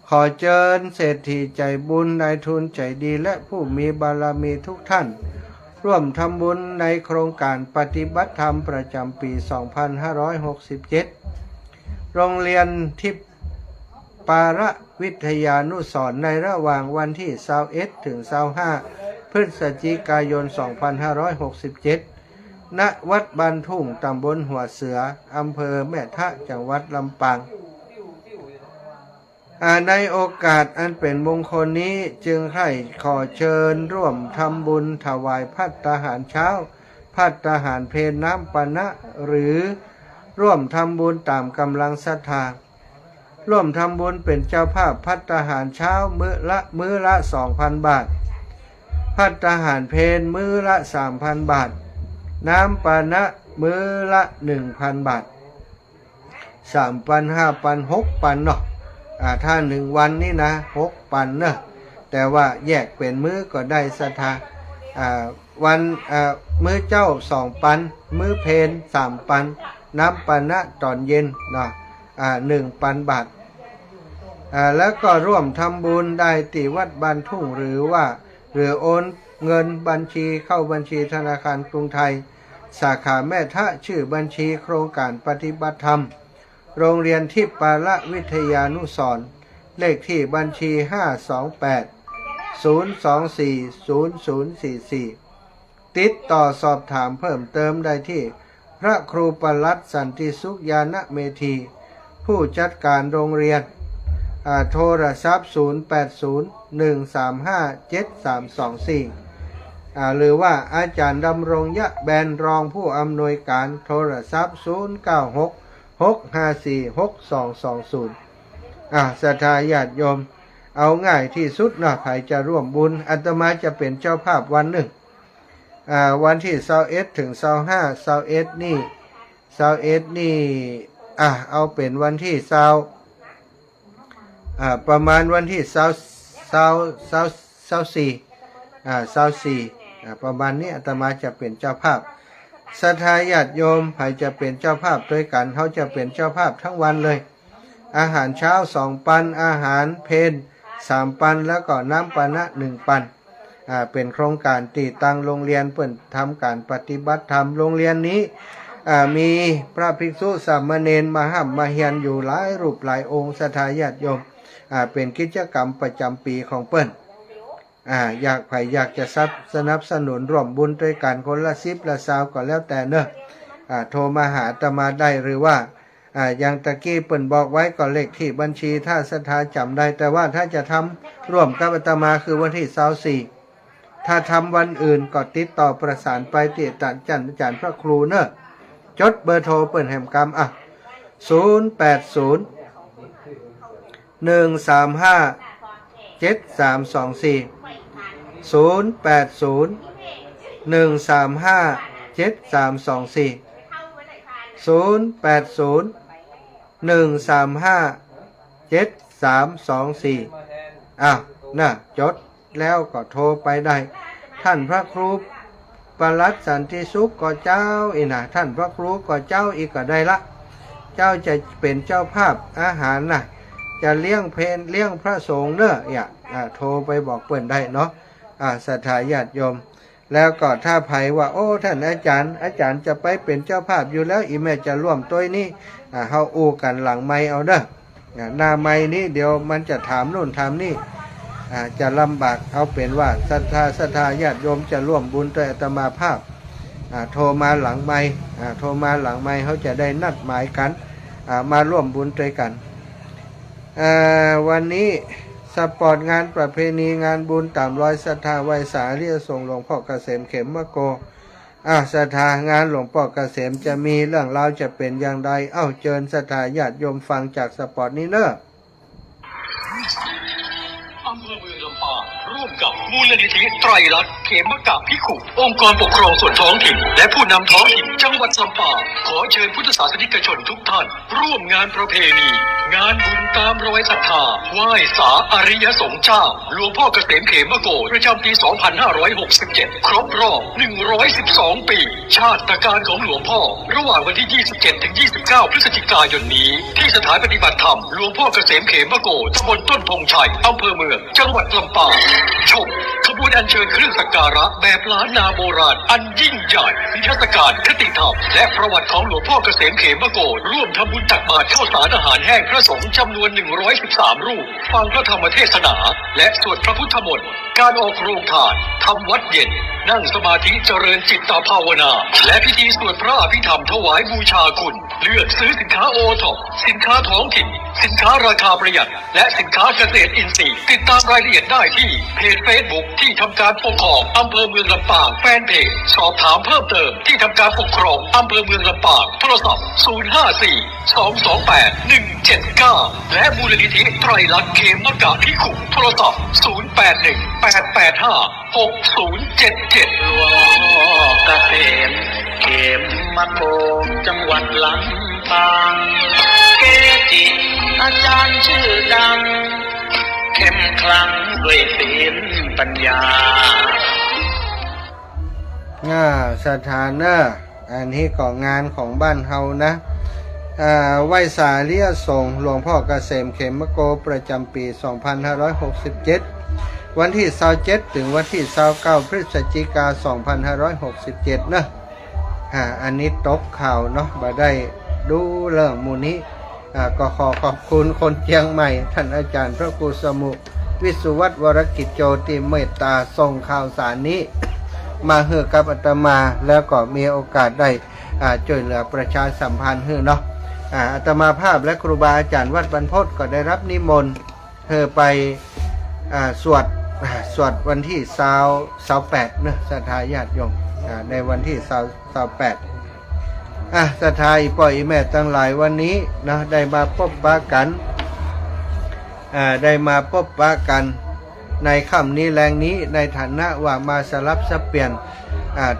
A: ขอเชิญเศรษฐีใจบุญนายทุนใจดีและผู้มีบารมีทุกท่านร่วมทำบุญในโครงการปฏิบัติธรรมประจำปี 2567 โรงเรียนทิพย์ปาระวิทยานุสรณ์ในระหว่างวันที่21ถึง25พฤศจิกายน 2567 ณ วัดบ้านทุ่ง ตำบลหัวเสือ อำเภอแม่ทะ จังหวัดลำปาง ในโอกาสอันเป็นมงคลนี้จึงให้ขอเชิญร่วมทำบุญถวายภัตตาหารเช้า ภัตตาหารเพลน้ำปานะหรือร่วมทำบุญตามกำลังศรัทธาร่วมทำบุญเป็นเจ้าภาพภัตตาหารเช้ามื้อละ 2,000 บาท ภัตตาหารเพลมื้อละ 3,000 บาท น้ำปานะมื้อละ 1,000 บาท 3 ปัน 5 ปัน 6 ปันเนาะถ้า1วันนี่นะ6ปันเนอะแต่ว่าแยกเป็นมื้อก็ได้ศรัทธาวันมื้อเจ้า2ปันมื้อเพล3ปันน้ำปานะตอนเย็นเนาะ1 ปันบาทแล้วก็ร่วมทำบุญได้ที่วัดบ้านทุ่งหรือโอนเงินบัญชีเข้าบัญชีธนาคารกรุงไทยสาขาแม่ทะชื่อบัญชีโครงการปฏิบัติธรรมโรงเรียนทิพย์ปาระวิทยานุสรณ์เลขที่บัญชี 528-024-0044 ติดต่อสอบถามเพิ่มเติมได้ที่พระครูปลัดสันติสุขยานเมธีผู้จัดการโรงเรียนโทรศัพท์ 0801357324 หรือว่าอาจารย์ดำรงยะแบนรองผู้อำนวยการโทรศัพท์ 096-654-6220 ศรัทธาญาติโยมเอาง่ายที่สุดนะใครจะร่วมบุญอาตมาจะเป็นเจ้าภาพวันหนึ่งวันที่21ถึง25 21นี่เอาเป็นวันที่ประมาณวันที่24ประมาณนี้อาตมาจะเป็นเจ้าภาพศรัทธาญาติโยมใครจะเป็นเจ้าภาพด้วยกันเขาจะเป็นเจ้าภาพทั้งวันเลยอาหารเช้า2ปันอาหารเพล3ปันแล้วก็น้ำปานะ1ปันเป็นโครงการตีตังโรงเรียนเปิ่นทำการปฏิบัติธรรมโรงเรียนนี้มีพระภิกษุสามเณรมาห้ำมาเฮียนอยู่หลายรูปหลายองค์ศรัทธาญาติโยมเป็นกิจกรรมประจำปีของเปิ้นอยากจะสนับสนุนร่วมบุญด้วยกันคนละ10ละ20ก็แล้วแต่เนอะโทรมาหาอาตมาได้หรือว่าอย่างตะกี้เปิ้นบอกไว้ก็เลขที่บัญชีถ้าศรัทธาจำได้แต่ว่าถ้าจะทำร่วมกับอาตมาคือวันที่24ถ้าทำวันอื่นก็ติดต่อประสานไปที่อาจารย์พระครูเนอะจดเบอร์โทรเปิ้นแห่มกรรมจดแล้วก็โทรไปได้ท่านพระครูปลัดสันติสุขก็เจ้าท่านพระครูก็เจ้าอีกก็ได้ละเจ้าจะเป็นเจ้าภาพอาหารจะเลี้ยงเพลเลี้ยงพระสงฆ์เนอะโทรไปบอกเปิ้นได้เนาะศรัทธาญาติโยมแล้วก็ถ้าไผว่าโอ้ท่านอาจารย์จะไปเป็นเจ้าภาพอยู่แล้วอีแม่จะร่วมตัวนี้เฮาอู้กันหลังไมค์เอาเด้อหน้าไมค์นี้เดี๋ยวมันจะถามโน่นถามนี่จะลำบากเอาเป็นว่าศรัทธาญาติโยมจะร่วมบุญโดยอาตมาภาพโทรมาหลังไมค์เขาจะได้นัดหมายกันมาร่วมบุญด้วยกันวันนี้สปอร์ตงานประเพณีงานบุญตามรอยศรัทธาไวสาเรียส่งหลวงพ่อเกษมเขมมะโกศรัทธางานหลวงพ่อเกษมจะมีเรื่องราวจะเป็นอย่างไรเชิญศรัทธาญาติโยมฟังจากสปอร์ตนี้เนอะ
E: อำเภอเมืองลำปางร่วมกับมูลนิธิไตรลักษณ์เขมกะภิกขุองค์กรปกครองส่วนท้องถิ่นและผู้นำท้องถิ่นจังหวัดลำปางขอเชิญพุทธศาสนิกชนทุกท่านร่วมงานประเพณี งานบุญตามรอยศรัทธาไหว้สาอริยสงฆ์เจ้าหลวงพ่อเกษมเขมโกฏประจำปี 2567 ครบรอบ 112 ปี ชาติการของหลวงพ่อระหว่างวันที่ 27 ถึง 29 พฤศจิกายนนี้ที่สถานปฏิบัติธรรมหลวงพ่อเกษมเขมโกฏตำบลต้นธงชัยอำเภอเมืองจังหวัดลำปางชมขบวนอัญเชิญเครื่องสักการะแบบล้านนาโบราณอันยิ่งใหญ่นิทรรศการคติธรรมและประวัติของหลวงพ่อเกษมเขมโกฏร่วมทำบุญตักบาตรข้าวสารอาหารแห้งพระสงฆ์จำนวน 113 รูปฟังพระธรรมเทศนาและสวดพระพุทธมนต์การออกโรงทานทำวัดเย็นนั่งสมาธิเจริญจิตตภาวนาและพิธีสวดพระอภิธรรมถวายบูชาคุณเลือกซื้อสินค้าโอท็อปสินค้าท้องถิ่นสินค้าราคาประหยัดและสินค้าเกษตรอินทรีย์ติดตามรายละเอียดได้ที่เพจ Facebook ที่ทำการปกครองอำเภอเมืองลำปางแฟนเพจสอบถามเพิ่มเติมที่ทำการปกครองอำเภอเมืองลำปางโทรศัพท์ 054-228-179 และมูลนิธิไตรลักษณ์เขมกะพิขุโทรศัพท์ 081-885-6077
F: หลวงพ่อเกษมเขมโกฏจังหวัดลำปางเกจิอาจารย์ชื่อดังเข้มขลังด้วยศีลปัญญา
A: สถานะอันนี้ก็งานของบ้านเฮานะไหว้สาเลียสงฆ์หลวงพ่อเกษมเขมโกฏประจำปี 2567 วันที่ 27 ถึงวันที่ 29 พฤศจิกายน 2567 นะอันนี้ตกข่าวเนาะบ่ได้ดูเรื่องมูนี้ก็ขอขอบคุณคนเชียงใหม่ท่านอาจารย์พระครูสมุวิสุวัฒน์วรกิจโจติเมตตาส่งข่าวสารนี้มาให้กับอาตมาแล้วก็มีโอกาสได้ช่วยเหลือประชาสัมพันธ์ให้เนาะอาตมาภาพและครูบาอาจารย์วัดบรรพตก็ได้รับนิมนต์ไปสวดวันที่28นะศรัทธาญาติโยมในวันที่28ศรัทธาอีป่อยอีแม่ทั้งหลายวันนี้นะได้มาพบปะกันในค่ำนี้แรงนี้ในฐานะว่ามาสลับสับเปลี่ยน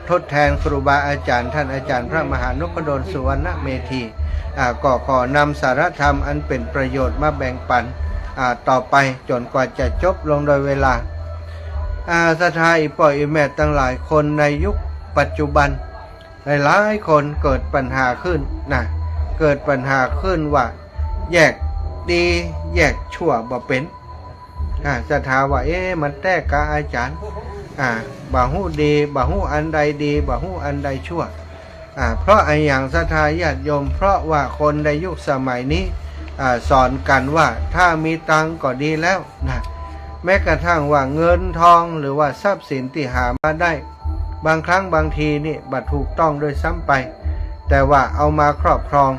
A: ทดแทนครูบาอาจารย์ท่านอาจารย์พระมหานพดลสุวรรณเมธีก็ขอนำสาระธรรมอันเป็นประโยชน์มาแบ่งปันต่อไปจนกว่าจะจบลงโดยเวลาศรัทธาอีป่อยอีแม่ทั้งหลายคนในยุคปัจจุบันหลายคนเกิดปัญหาขึ้นเกิดปัญหาขึ้นว่าแยกดีแยกชั่วบ่เป็นศรัทธาว่ามันแตกกะอาจารย์บ่ฮู้ดีบ่ฮู้อันใดดีบ่ฮู้อันใดชั่วเพราะไอ้อย่างศรัทธาญาติโยมเพราะว่าคนในยุคสมัยนี้สอนกันว่าถ้ามีตังก็ดีแล้วแม้กระทั่งว่าเงินทองหรือว่าทรัพย์สินที่หามาได้บางครั้งบางทีนี่บัดถูกต้องโดยซ้ำไปแต่ว่าเอามาครอบครอง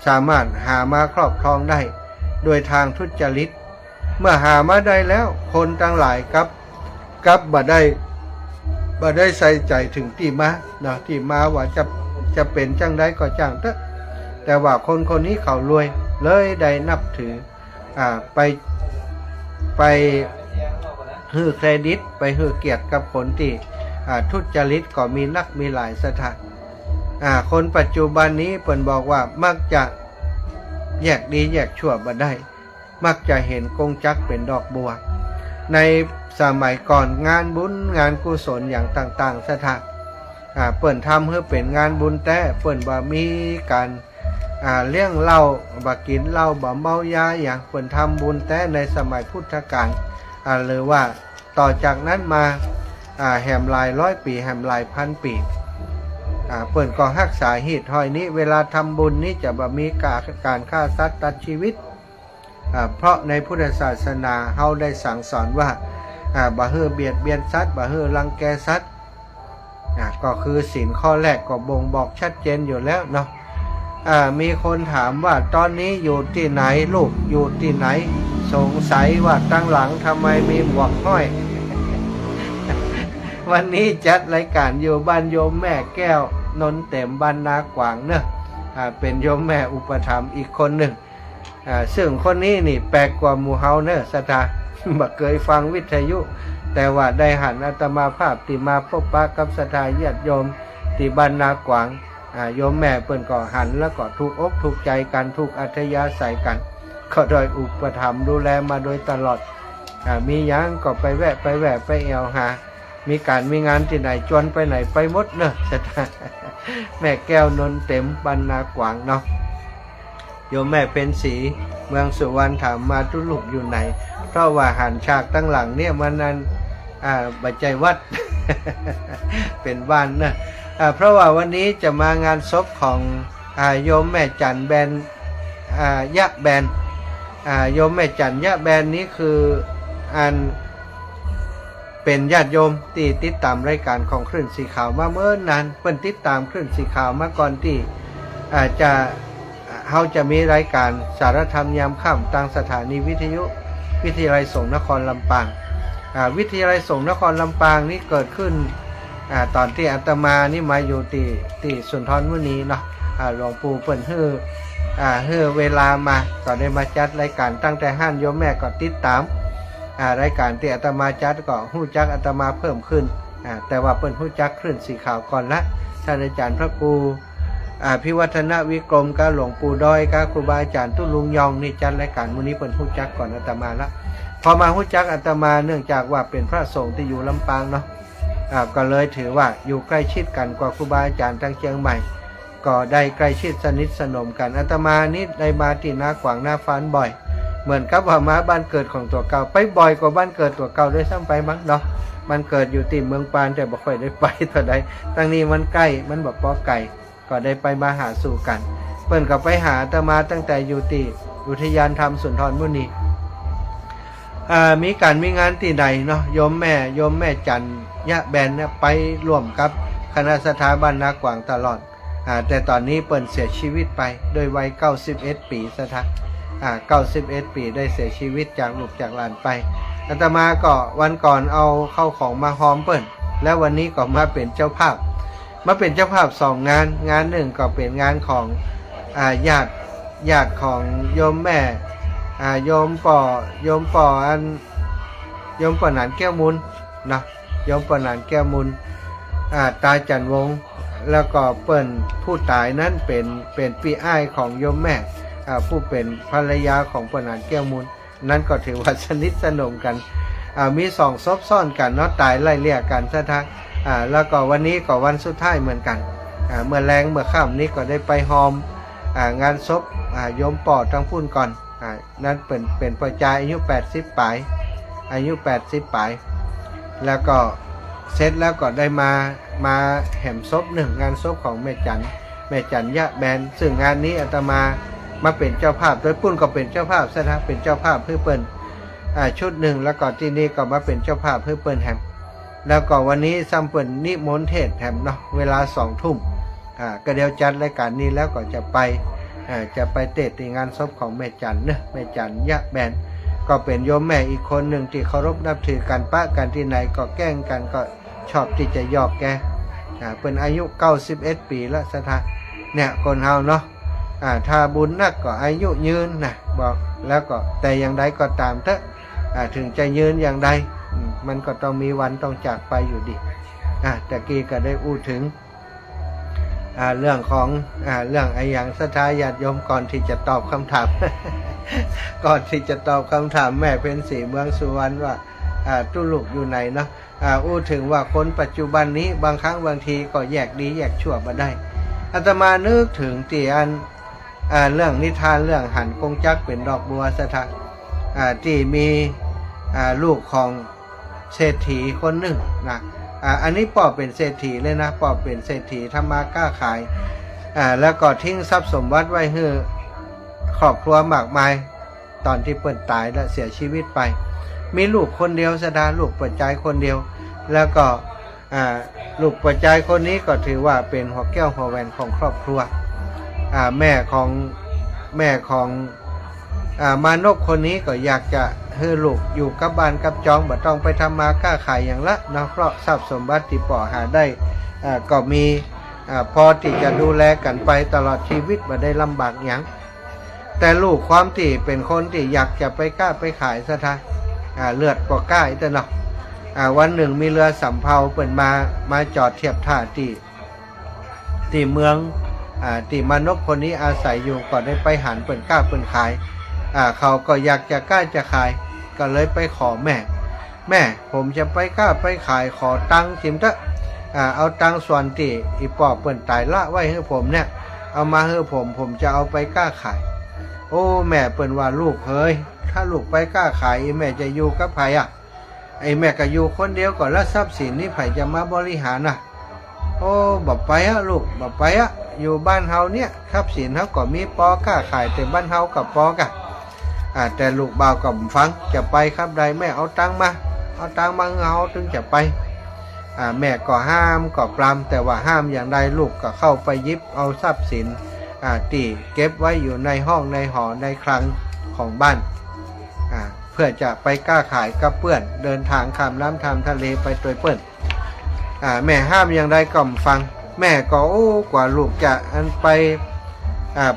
A: สามารถหามาครอบครองได้โดยทางทุจริตเมื่อหามาได้แล้วคนทั้งหลายกับบ่ได้ใส่ใจถึงที่มาที่มาว่าจะเป็นจังใดก็จังเถอะแต่ว่าคนนี้เขารวยเลยได้นับถือไปฮือเครดิตไปฮือเกียรติกับคนที่ทุจริตก็มีนักมีหลายสถานคนปัจจุบันนี้เพิ่นบอกว่ามักจะแยกดีแยกชั่วบ่ได้มักจะเห็นกงจักเป็นดอกบัวในสมัยก่อนงานบุญงานกุศลอย่างต่างๆสถานเปิ่นทำให้เป็นงานบุญแต่เปิ่นบ่มีการเลี้ยงเหล้าบ่กินเหล้าบ่เมายาอย่างเปิ่นทำบุญแต่ในสมัยพุทธกาลหรือว่าต่อจากนั้นมาแหมหลายร้อยปีแหมหลายพันปีเปิ่นก็รักษาหีดห้อยนี้เวลาทำบุญนี้จะบ่มีการฆ่าสัตว์ตัดชีวิตเพราะในพุทธศาสนาเฮาได้สั่งสอนว่าบ่ให้เบียดเบียนสัตว์บ่ให้รังแกสัตว์ก็คือศีลข้อแรกก็บ่งบอกชัดเจนอยู่แล้วเนาะมีคนถามว่าตอนนี้อยู่ที่ไหนลูกอยู่ที่ไหนสงสัยว่าตั้งหลังทำไมมีหมวกห้อย วันนี้จัดรายการอยู่บ้านโยมแม่แก้วนนเต็มบ้านนากวางเนอะเป็นโยมแม่อุปถัมภ์อีกคนหนึ่งซึ่งคนนี้นี่แปลกกว่าหมู่เฮาเนอะสถา บ่เคยฟังวิทยุแต่ว่าได้หันอาตมาภาพที่มาพบปะกับศรัทธาญาติโยมที่บ้านนากวางโยมแม่เปิ้นก็หันแล้วก็ถูกอกถูกใจกันถูกอัธยาศัยกัน ก็โดยอุปถัมภ์ดูแลมาโดยตลอดมีหยังก็ไปแวะไปแอวหามีการมีงานที่ไหนจวนไปไหนไปหมดเนอะแม่แก้วนนเต็มบรรณากวางเนาะโยมแม่เป็นสีเมืองสุวรรณถามมาตุลุกอยู่ไหนเพราะว่าหันฉากตั้งหลังเนี่ยมันนั้นบัจจัยวัด เป็นบ้านนะเพราะว่าวันนี้จะมางานศพของโยมแม่จันแบนยะแบนโยมแม่จันยะแบนนี้คืออันเป็นญาติโยมที่ติดตามรายการของคลื่นสีขาวมาเมื่อนานเพิ่นติดตามคลื่นสีขาวมาก่อนที่เขาจะมีรายการสารธรรมยามค่ำทางสถานีวิทยุวิทยาลัยสงฆ์นครลำปางวิทยาลัยสงฆ์นครลำปางนี่เกิดขึ้นตอนที่อาตมานี่มาอยู่ที่สุนทรมุนีเนาะหลวงปู่เปิ่นฮือเวลามาก็ได้มาจัดรายการตั้งแต่ห้านโยมแม่ก็ติดตามรายการที่อาตมาจัดก็ฮู้จักอาตมาเพิ่มขึ้นแต่ว่าเปิ่นฮู้จักคลื่นสีขาวก่อนละท่านอาจารย์พระครูพิวัฒนวิกรมกับหลวงปู่ดอยกับครูบาอาจารย์ตุ้ลุงยองนี่จัดรายการมื้อนี้เปิ่นฮู้จักก่อนอาตมาละพอมาฮู้จักอาตมาเนื่องจากว่าเป็นพระสงฆ์ที่อยู่ลำปางเนาะก็เลยถือว่าอยู่ใกล้ชิดกันกว่าครูบาอาจารย์ทางเชียงใหม่ก็ได้ใกล้ชิดสนิทสนมกันอาตมานี่ได้มาที่นาขวางนาฟานบ่อยเหมือนกับว่ามาบ้านเกิดของตัวเก่าไปบ่อยกว่าบ้านเกิดตัวเก่าด้วยซ้ำไปมั้งเนาะมันเกิดอยู่ที่เมืองปานแต่บ่ค่อยได้ไปเท่าใดตั้งนี้มันใกล้มันบ่ปอไก่ก็ได้ไปมาหาสู่กันเพิ่นก็ไปหาอาตมาตั้งแต่อยู่ที่อุทยานธรรมสุนทรมุนีมีการมีงานที่ใดเนาะโยมแม่จันยะแบนเนี่ยไปร่วมกับคณะสถาบันนากวางตลอดแต่ตอนนี้เปิ้นเสียชีวิตไปโดยวัย91ปีซะทัก91ปีได้เสียชีวิตจากลูกจากหลานไปอาตมาก็วันก่อนเอาเข้าของมาหอมเปิ้นแล้ววันนี้ก็มาเป็นเจ้าภาพ2 งานหนึ่งก็เป็นงานของญาติของโยมแม่โยมป่ออันโยมป่อหนานแก้วมุนนะโยมป่อหนานแก้วมุนตาจันวงศ์แล้วก็เปิ้นผู้ตายนั้นเป็นพี่อ้ายของโยมแม่ผู้เป็นภรรยาของป่อหนานแก้วมุนนั้นก็ถือว่าสนิทสนมกันมี2ศพซ่อนกันเนาะตายไล่เลี่ยกันซะทักแล้วก็วันนี้ก็วันสุดท้ายเหมือนกันเมื่อแรงเมื่อค่ำนี้ก็ได้ไปหอมงานศพโยมป่อทั้งพุ่นก่อนนั้นเป็นปจายอายุ80ปลายแล้วก็เสร็จแล้วก็ได้มาแห่มศพ1งานศพของแม่จันยะแบนซึ่งงานนี้อาตมาเป็นเจ้าภาพโดยปุ้นก็เป็นเจ้าภาพซะนะเป็นเจ้าภาพเพื่อเปิ้นชุดหนึ่งแล้วก็ที่นี่ก็มาเป็นเจ้าภาพเพื่อเปิ้นแฮมแล้วก็วันนี้ซัมเปิ้นนิมนต์เทศน์แฮมเนาะเวลา 20:00 นก็เดี๋ยวจัดรายการนี้แล้วก็จะไปเทศน์ที่งานศพของแม่จันเนอะแม่จันยะแบนก็เป็นโยมแม่อีกคนหนึ่งที่เคารพนับถือกันปะกันที่ไหนก็แกล้งกันก็ชอบที่จะหยอกแกเป็นอายุ91ปีแล้วสถาเนี่ยคนเฮาเนาะถ้าบุญนักก็อายุยืนนะบอกแล้วก็แต่อย่างใดก็ตามเถอะถึงจะยืนอย่างใดมันก็ต้องมีวันต้องจากไปอยู่ดีแต่กี้ก็ได้อู้ถึงเรื่องของเรื่องไอ้อย่างศรัทธาญาติโยมก่อนที่จะตอบคำถาม ก่อนที่จะตอบคำถามแม่เพ็ญศรีเมืองสุวรรณว่าตุลุกอยู่ไหนเนาะอู้ถึงว่าคนปัจจุบันนี้บางครั้งบางทีก็แยกดีแยกชั่วมาได้อาตมานึกถึงที่เรื่องนิทานเรื่องหันกงจักเป็นดอกบัวสถานที่มีลูกของเศรษฐีคนหนึ่งนะอันนี้ป่อเป็นเศรษฐีเลยนะป่อเป็นเศรษฐีทำมาค้าขายแล้วก็ทิ้งทรัพย์สมบัติไว้ให้ครอบครัวมากมายตอนที่เปิ้นตายและเสียชีวิตไปมีลูกคนเดียวสดาลูกปัจจัยคนเดียวแล้วก็ลูกปัจจัยคนนี้ก็ถือว่าเป็นหัวแก้วหัวแหวนของครอบครัวแม่ของมานพคนนี้ก็อยากจะให้ลูกอยู่กับบ้านกับจองบ่ต้องไปทำมาค้าขายอย่างละเนาะเพราะทรัพย์สมบัติที่ป่อหาได้ก็มีพอที่จะดูแลกันไปตลอดชีวิตบ่ได้ลำบากหยังแต่ลูกความที่เป็นคนที่อยากจะไปค้าไปขายซะทะเลือดก็กล้าอีแต่เนาะวันหนึ่งมีเรือสำเภาเปิ่นมาจอดเทียบท่าที่เมืองที่มานพคนนี้อาศัยอยู่ก็ได้ไปหันเปิ่นกล้าเปิ่นขาย เขาก็อยากจะกล้าจะขายก็เลยไปขอแม่ผมจะไปกล้าไปขายขอตังค์จิมตะเอาตังค์ส่วนที่อีปอบเปิ่นตายละไว้ให้ผมเนี่ยเอามาให้ผมจะเอาไปกล้าขายโอ้แม่เปิ่นว่าลูกเฮ้ยถ้าลูกไปกล้าขายแม่จะอยู่กับไผไอ้แม่ก็อยู่คนเดียวก่อนแล้วทรัพย์สินนี่ไผจะมาบริหารโอ้บอกไปลูกบอกไปอยู่บ้านเฮาเนี่ยทรัพย์สินเฮาก็มีปอกล้าขายแต่บ้านเฮากับปอกะแต่ลูกบ่าวกับฟังจะไปครับใดแม่เอาตังค์มาเฮาถึงจะไปแม่ก็ห้ามก็ปรามแต่ว่าห้ามอย่างใดลูกก็เข้าไปยิบเอาทรัพย์สินที่เก็บไว้อยู่ในห้องในหอในคลังของบ้านเพื่อจะไปกล้าขายกับเพื่อนเดินทางข้ามน้ำทางทะเลไปตัวเพื่อนแม่ห้ามอย่างใดก็ฟังแม่ก็โอ้กว่าลูกจะไป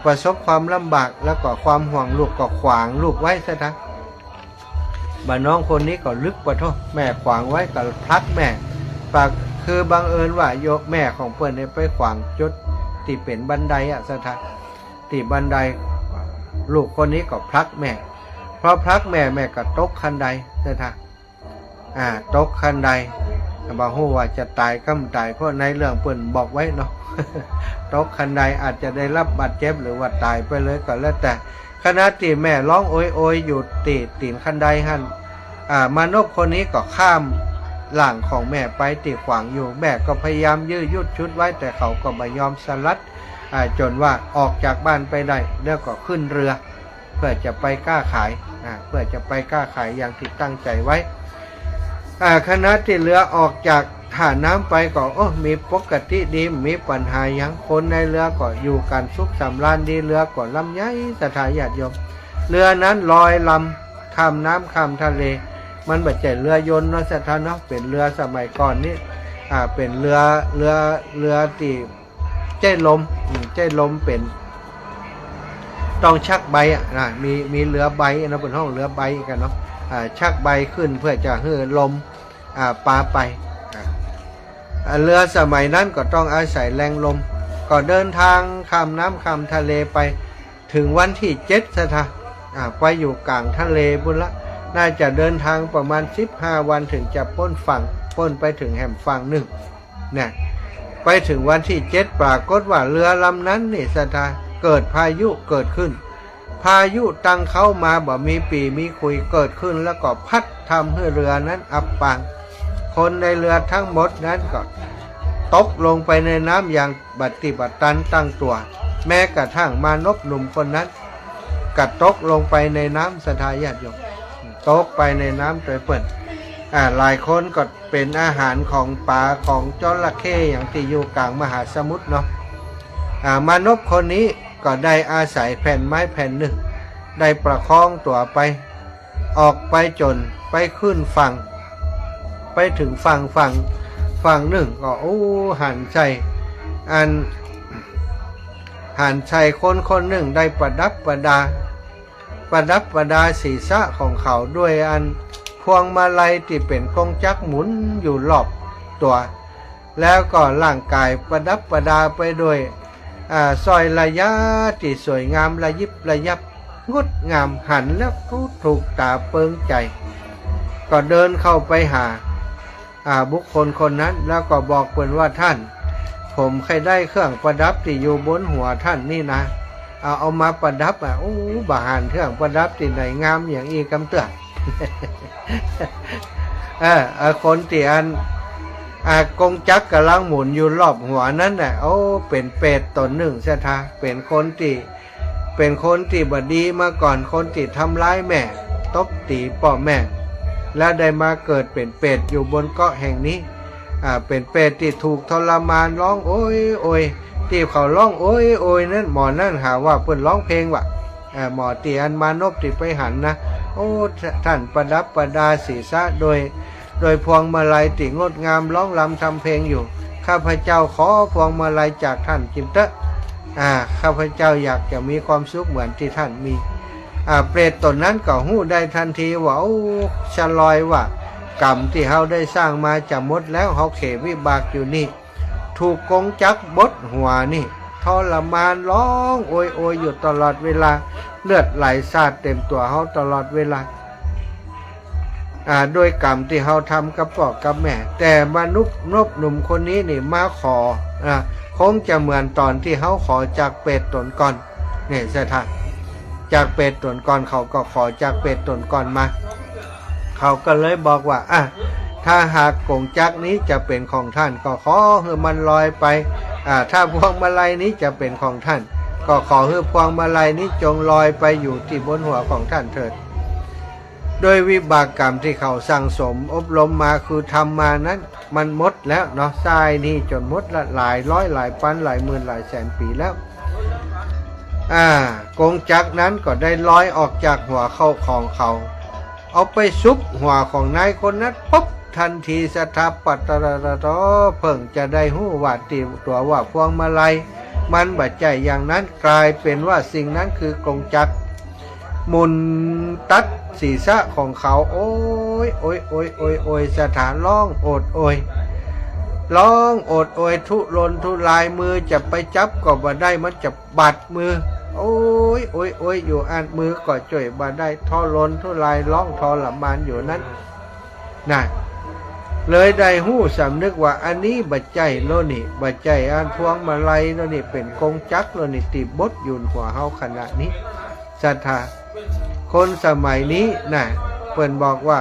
A: ประสบความลำบากแล้วก็ความห่วงลูกก็ขวางลูกไว้ซะนะบ่าน้องคนนี้ก็ลึกกว่าโทษแม่ขวางไว้ก็พลักแม่ปากคือบังเอิญว่าโยกแม่ของเพื่อนเนี่ยไปขวางจุดที่เป็นบันไดซะนะที่บันไดลูกคนนี้ก็พลักแม่เพราะพลักแม่ก็ตกคันไดซะนะตกคันไดบางหูว่าจะตายก็ตายเพราะในเรื่องเปิ่นบอกไว้เนาะ ตกคันใดอาจจะได้รับบาดเจ็บหรือว่าตายไปเลยก็แล้วแต่ขณะที่แม่ร้องโอยอยู่ตีนคันใดหันมานพคนนี้ก็ข้ามหลังของแม่ไปตีขวางอยู่แม่ก็พยายามยื้อยุดชุดไว้แต่เขาก็ไม่ยอมสลัดจนว่าออกจากบ้านไปได้แล้วก็ขึ้นเรือเพื่อจะไปกล้าขายเพื่อจะไปกล้าขายอย่างที่ตั้งใจไว้คณะที่เรือออกจากท่าน้ำไปก็มีปกติดีมีปัญหาอย่างคนในเรือก็อยู่กันสุขสำราญดีเรือก็ลำใหญ่สถาญาติโยมเรือนั้นลอยลำข้ามน้ำข้ามทะเลมันไม่ใช่เรือยนต์เนาะสถานะเป็นเรือสมัยก่อนนี้เป็นเรือที่ใจลมเป็นต้องชักใบมีเรือใบนะเป็นห้องเรือใบกันเนาะชักใบขึ้นเพื่อจะให้ลมปาไปเรือสมัยนั้นก็ต้องอาศัยแรงลมก็เดินทางข้ามน้ำข้ามทะเลไปถึงวันที่7ซะท่าไปอยู่กลางทะเลบุญละน่าจะเดินทางประมาณ15วันถึงจะพ้นไปถึงแห่งฝั่งหนึ่งเนี่ยไปถึงวันที่7ปรากฏว่าเรือลำนั้นนี่ซะท่าเกิดพายุเกิดขึ้นพายุตั้งเข้ามาบ่มีปีมีคุยเกิดขึ้นแล้วก็พัดทำให้เรือนั้นอับปางคนในเรือทั้งหมดนั้นก็ตกลงไปในน้ำอย่างบัดติบัดตันตั้งตัวแม้กระทั่งมานพหนุ่มคนนั้นก็ตกลงไปในน้ำสถาญาติโยมตกไปในน้ำโดยเปิ่นหลายคนก็เป็นอาหารของปลาของจระเข้อย่างที่อยู่กลางมหาสมุทรเนาะมานพคนนี้ก็ได้อาศัยแผ่นไม้แผ่นหนึ่งได้ประคองตัวไปออกไปจนไปขึ้นฝั่งไปถึงฝั่งหนึ่งก็หันใจคนหนึ่งได้ประดับประดาศีรษะของเขาด้วยพวงมาลัยที่เป็นกงจักรหมุนอยู่รอบตัวแล้วก็ร่างกายประดับประดาไปด้วยซอยระยะที่สวยงามระยิบระยับงดงามหันแล้วก็ถูกตาเปิงใจก็เดินเข้าไปหาบุคคลคนนั้นแล้วก็บอกเพิ่นว่าท่านผมเคยได้เครื่องประดับที่อยู่บนหัวท่านนี่นะเอามาประดับบาหานเครื่องประดับที่ไหนงามอย่างอีกำเตือน คนที่กงจักรกำลังหมุนอยู่รอบหัวนั้นน่ะเป็นเปรตตนหนึ่งใช่ท่าเป็นคนที่บดีมาก่อนคนที่ทำร้ายแม่ตบตีพ่อแม่แล้วได้มาเกิดเป็นเปรตอยู่บนเกาะแห่งนี้เป็นเปรตที่ถูกทรมานร้องโอยที่เขาร้องโอยนั่นหมอนั่นหาว่าเพิ่นร้องเพลงว่ะหมอตีมานพที่ไปหันนะท่านประดับประดาศีรษะโดยพวงมาลัยที่งดงามร้องรำทำเพลงอยู่ข้าพเจ้าขอพวงมาลัยจากท่านจิมเตะข้าพเจ้าอยากจะมีความสุขเหมือนที่ท่านมีเปรตตนนั้นก็หู้ได้ทันทีว่าชะลอยว่ากรรมที่เขาได้สร้างมาจะหมดแล้วเขาเขวิบากอยู่นี่ถูกกงจักรบดหัวนี่ทรมานร้องโอยอยู่ตลอดเวลา เลือดไหลสาดเต็มตัวเฮาตลอดเวลาโดยกรรมที่เฮาทำกับพ่อกับแม่แต่มนุษย์นบหนุ่มคนนี้นี่มาขอคงจะเหมือนตอนที่เฮาขอจากเป็ดตนก่อนนี่ใช่ท่าจากเป็ดตนก่อนเขาก็ขอจากเป็ดตนก่อนมาเขาก็เลยบอกว่าถ้าหากกงจักนี้จะเป็นของท่านก็ขอให้มันลอยไปถ้าพวงมาลัยนี้จะเป็นของท่านก็ขอให้พวงมาลัยนี้จงลอยไปอยู่ที่บนหัวของท่านเถิดโดยวิบากกรรมที่เขาสั่งสมอบรมมาคือทำมานั้นมันหมดแล้วเนาะทรายนี่จนหมดละหลายร้อยหลายพันหลายหมื่นหลายแสนปีแล้วกงจักนั้นก็ได้ลอยออกจากหัวเข้าของเขาเอาไปซุบหัวของนายคนนั้นปุ๊บทันทีสถาปัตตะเพิ่งจะได้หู้ว่าตีตัวว่าพวงมาลัยมันบัดใจอย่างนั้นกลายเป็นว่าสิ่งนั้นคือกงจักหมุนตัดศีรษะของเขาโอ้ยโอ้ยโอ้ยโอ้ยโอ้ยสถานร้องโอดโอยร้องโอดโอยทุรนทุรายมือจะไปจับก็บ่ได้มันจะบาดมือโอ้ยโอ้ยโอ้ยอยู่อันมือก็จ่วยบ่ได้ทรนทุรายร้องทรมานอยู่นั้นน่ะเลยได้หู้สำนึกว่าอันนี้บัดใจโลนี่บัดใจอันพวงมาลัยโลนี่เป็นกงจักโลนี่ติบดอยู่หัวเฮาขณะนี้ศรัทธาคนสมัยนี้น่ะเพิ่นบอกว่า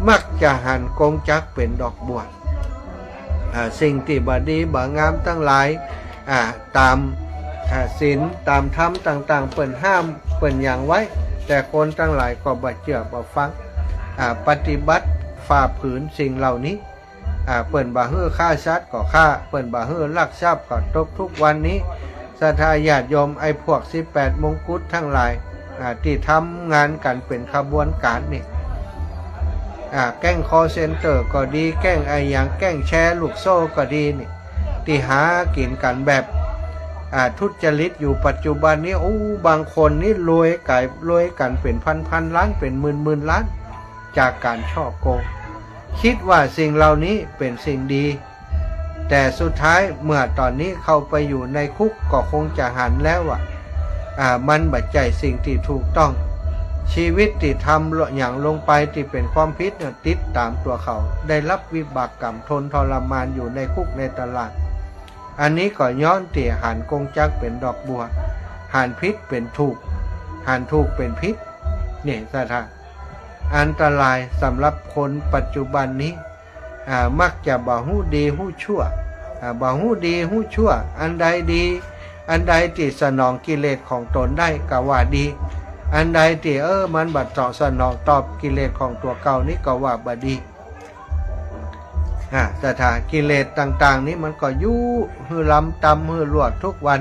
A: มักจะหันกงจักเป็นดอกบัวสิ่งที่บดีบ่งามทั้งหลายตามศีลตามธรรมต่างๆเปิ่นห้ามเปิ่นอย่างไว้แต่คนทั้งหลายก็บ่เชื่อบ่ฟังปฏิบัติฝ่าฝืนสิ่งเหล่านี้เปิ่นบ่ฮื้อฆ่าสัตว์ก็ฆ่าเปิ่นบ่ฮื้อลักทรัพย์ก็ตบทุกวันนี้ศรัทธาญาติโยมไอ้พวก18มงกุฎทั้งหลายที่ทำงานกันเป็นขบวนการนี่แก๊งคอเซ็นเตอร์ก็ดีแก๊งไอ้อย่างแก๊งแชร์ลูกโซ่ก็ดีนี่ที่หากินกันแบบทุจริตอยู่ปัจจุบันนี้บางคนนี่รวยกันเป็นพันล้านเป็นหมื่นล้านจากการฉ้อโกงคิดว่าสิ่งเหล่านี้เป็นสิ่งดีแต่สุดท้ายเมื่อตอนนี้เข้าไปอยู่ในคุกก็คงจะหันแล้วว่ามันบัดใจสิ่งที่ถูกต้องชีวิตที่ทำอย่างลงไปที่เป็นความผิดติดตามตัวเขาได้รับวิบากกรรมทนทรมานอยู่ในคุกในตลาดอันนี้ก็ย้อนที่หันกงจักเป็นดอกบัวหันพิษเป็นถูกหันถูกเป็นพิษนี่สถานอันตรายสำหรับคนปัจจุบันนี้มักจะบ่ฮู้ดีฮู้ชั่วบ่ฮู้ดีฮู้ชั่วอันใดดีอันใดที่สนองกิเลสของตนได้ก็ว่าดีอันใดที่มันบัดเจาะสนองตอบกิเลสของตัวเก่านี้ก็ว่าบ่ดีสถานกิเลสต่างๆนี้มันก็ยู่หือลำตำหือลวดทุกวัน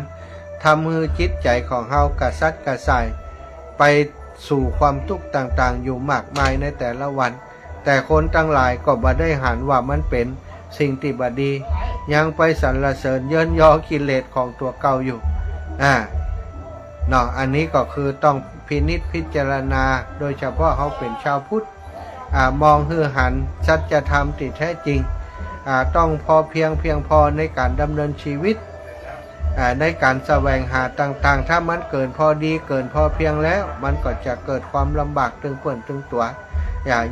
A: ทำมือจิตใจของเฮากระซัดกระส่ายไปสู่ความทุกข์ต่างๆอยู่มากมายในแต่ละวันแต่คนทั้งหลายก็บ่ได้หันว่ามันเป็นสิ่งที่บ่ดียังไปสรรเสริญเยินยอกิเลสของตัวเก่าอยู่อันนี้ก็คือต้องพินิจพิจารณาโดยเฉพาะเขาเป็นชาวพุทธมองหือหันสัจธรรมที่แท้จริงต้องพอเพียงพอในการดำเนินชีวิตในการแสวงหาต่างๆถ้ามันเกินพอดีเกินพอเพียงแล้วมันก็จะเกิดความลำบากตึงเปิ่นตึงตัว